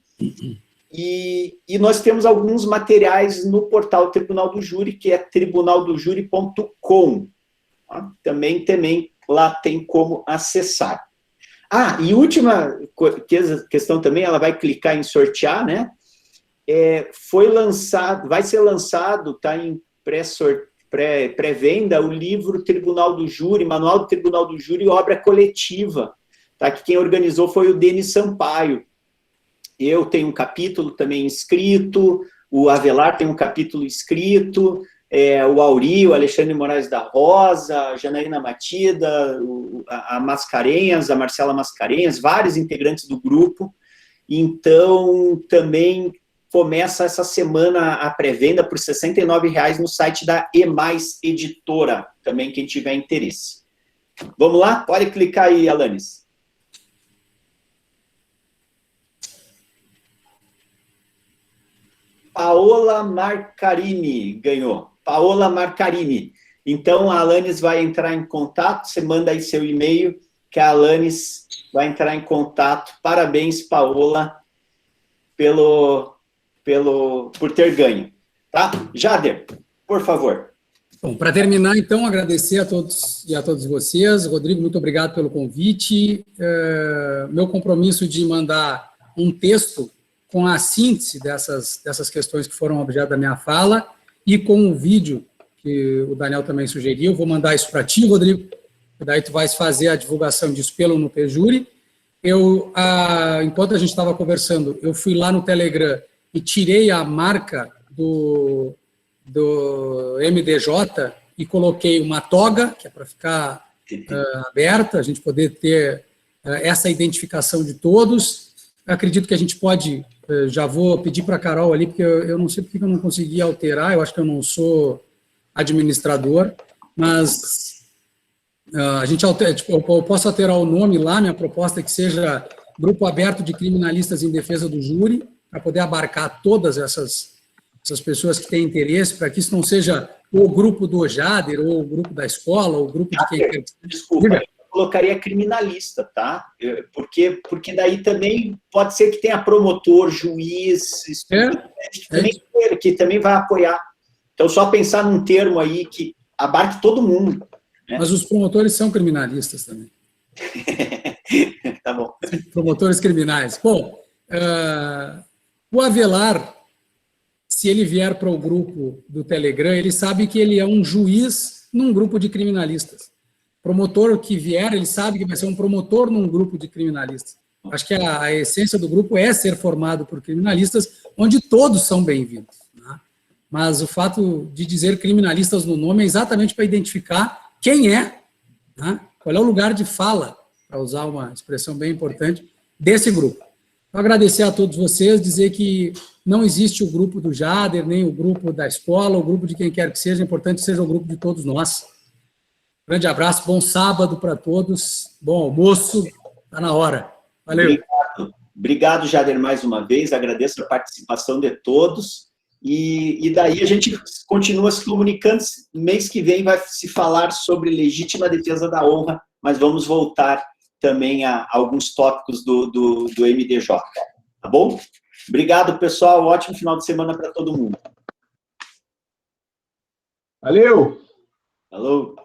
E nós temos alguns materiais no portal Tribunal do Júri, que é tribunaldojuri.com. Tá? Também lá tem como acessar. E última questão também, ela vai clicar em sortear, né? Vai ser lançado, está em pré-venda, o livro Tribunal do Júri, Manual do Tribunal do Júri, obra coletiva, tá? Que quem organizou foi o Denis Sampaio. Eu tenho um capítulo também escrito, o Avelar tem um capítulo escrito, o Auri, o Alexandre Moraes da Rosa, a Janaína Matida, a Mascarenhas, a Marcela Mascarenhas, vários integrantes do grupo. Então, também começa essa semana a pré-venda por R$ 69,00 no site da E+, Editora, também quem tiver interesse. Vamos lá? Pode clicar aí, Alanis. Paola Marcarini ganhou. Paola Marcarini. Então, a Alanis vai entrar em contato, você manda aí seu e-mail, que a Alanis vai entrar em contato. Parabéns, Paola, por ter ganho. Tá? Jader, por favor. Bom, para terminar, então, agradecer a todos e a todas vocês. Rodrigo, muito obrigado pelo convite. Meu compromisso de mandar um texto com a síntese dessas questões que foram objeto da minha fala e com um vídeo que o Daniel também sugeriu. Eu vou mandar isso para ti, Rodrigo, e daí tu vais fazer a divulgação disso pelo NuPeJuri. Enquanto a gente estava conversando, eu fui lá no Telegram e tirei a marca do MDJ e coloquei uma toga, que é para ficar aberta, a gente poder ter essa identificação de todos. Acredito que a gente pode, já vou pedir para a Carol ali, porque eu não sei porque eu não consegui alterar, eu acho que eu não sou administrador, mas a gente altera, eu posso alterar o nome lá, minha proposta é que seja Grupo Aberto de Criminalistas em Defesa do Júri, para poder abarcar todas essas pessoas que têm interesse, para que isso não seja o grupo do Jader, ou o grupo da escola, ou o grupo de quem quer. Desculpa, eu colocaria criminalista, tá? Porque daí também pode ser que tenha promotor, juiz, que também vai apoiar. Então, só pensar num termo aí que abarque todo mundo. Né? Mas os promotores são criminalistas também. Tá bom. Promotores criminais. Bom, o Avelar, se ele vier para o grupo do Telegram, ele sabe que ele é um juiz num grupo de criminalistas. Promotor que vier, ele sabe que vai ser um promotor num grupo de criminalistas. Acho que a essência do grupo é ser formado por criminalistas, onde todos são bem-vindos. Né? Mas o fato de dizer criminalistas no nome é exatamente para identificar quem é, né? Qual é o lugar de fala, para usar uma expressão bem importante, desse grupo. Então, agradecer a todos vocês, dizer que não existe o grupo do Jader, nem o grupo da escola, o grupo de quem quer que seja, é importante que seja o grupo de todos nós. Grande abraço, bom sábado para todos, bom almoço, está na hora. Valeu. Obrigado, Jader, mais uma vez, agradeço a participação de todos, e daí a gente continua se comunicando. Mês que vem vai se falar sobre legítima defesa da honra, mas vamos voltar também a alguns tópicos do MDJ, tá bom? Obrigado, pessoal, ótimo final de semana para todo mundo. Valeu! Falou!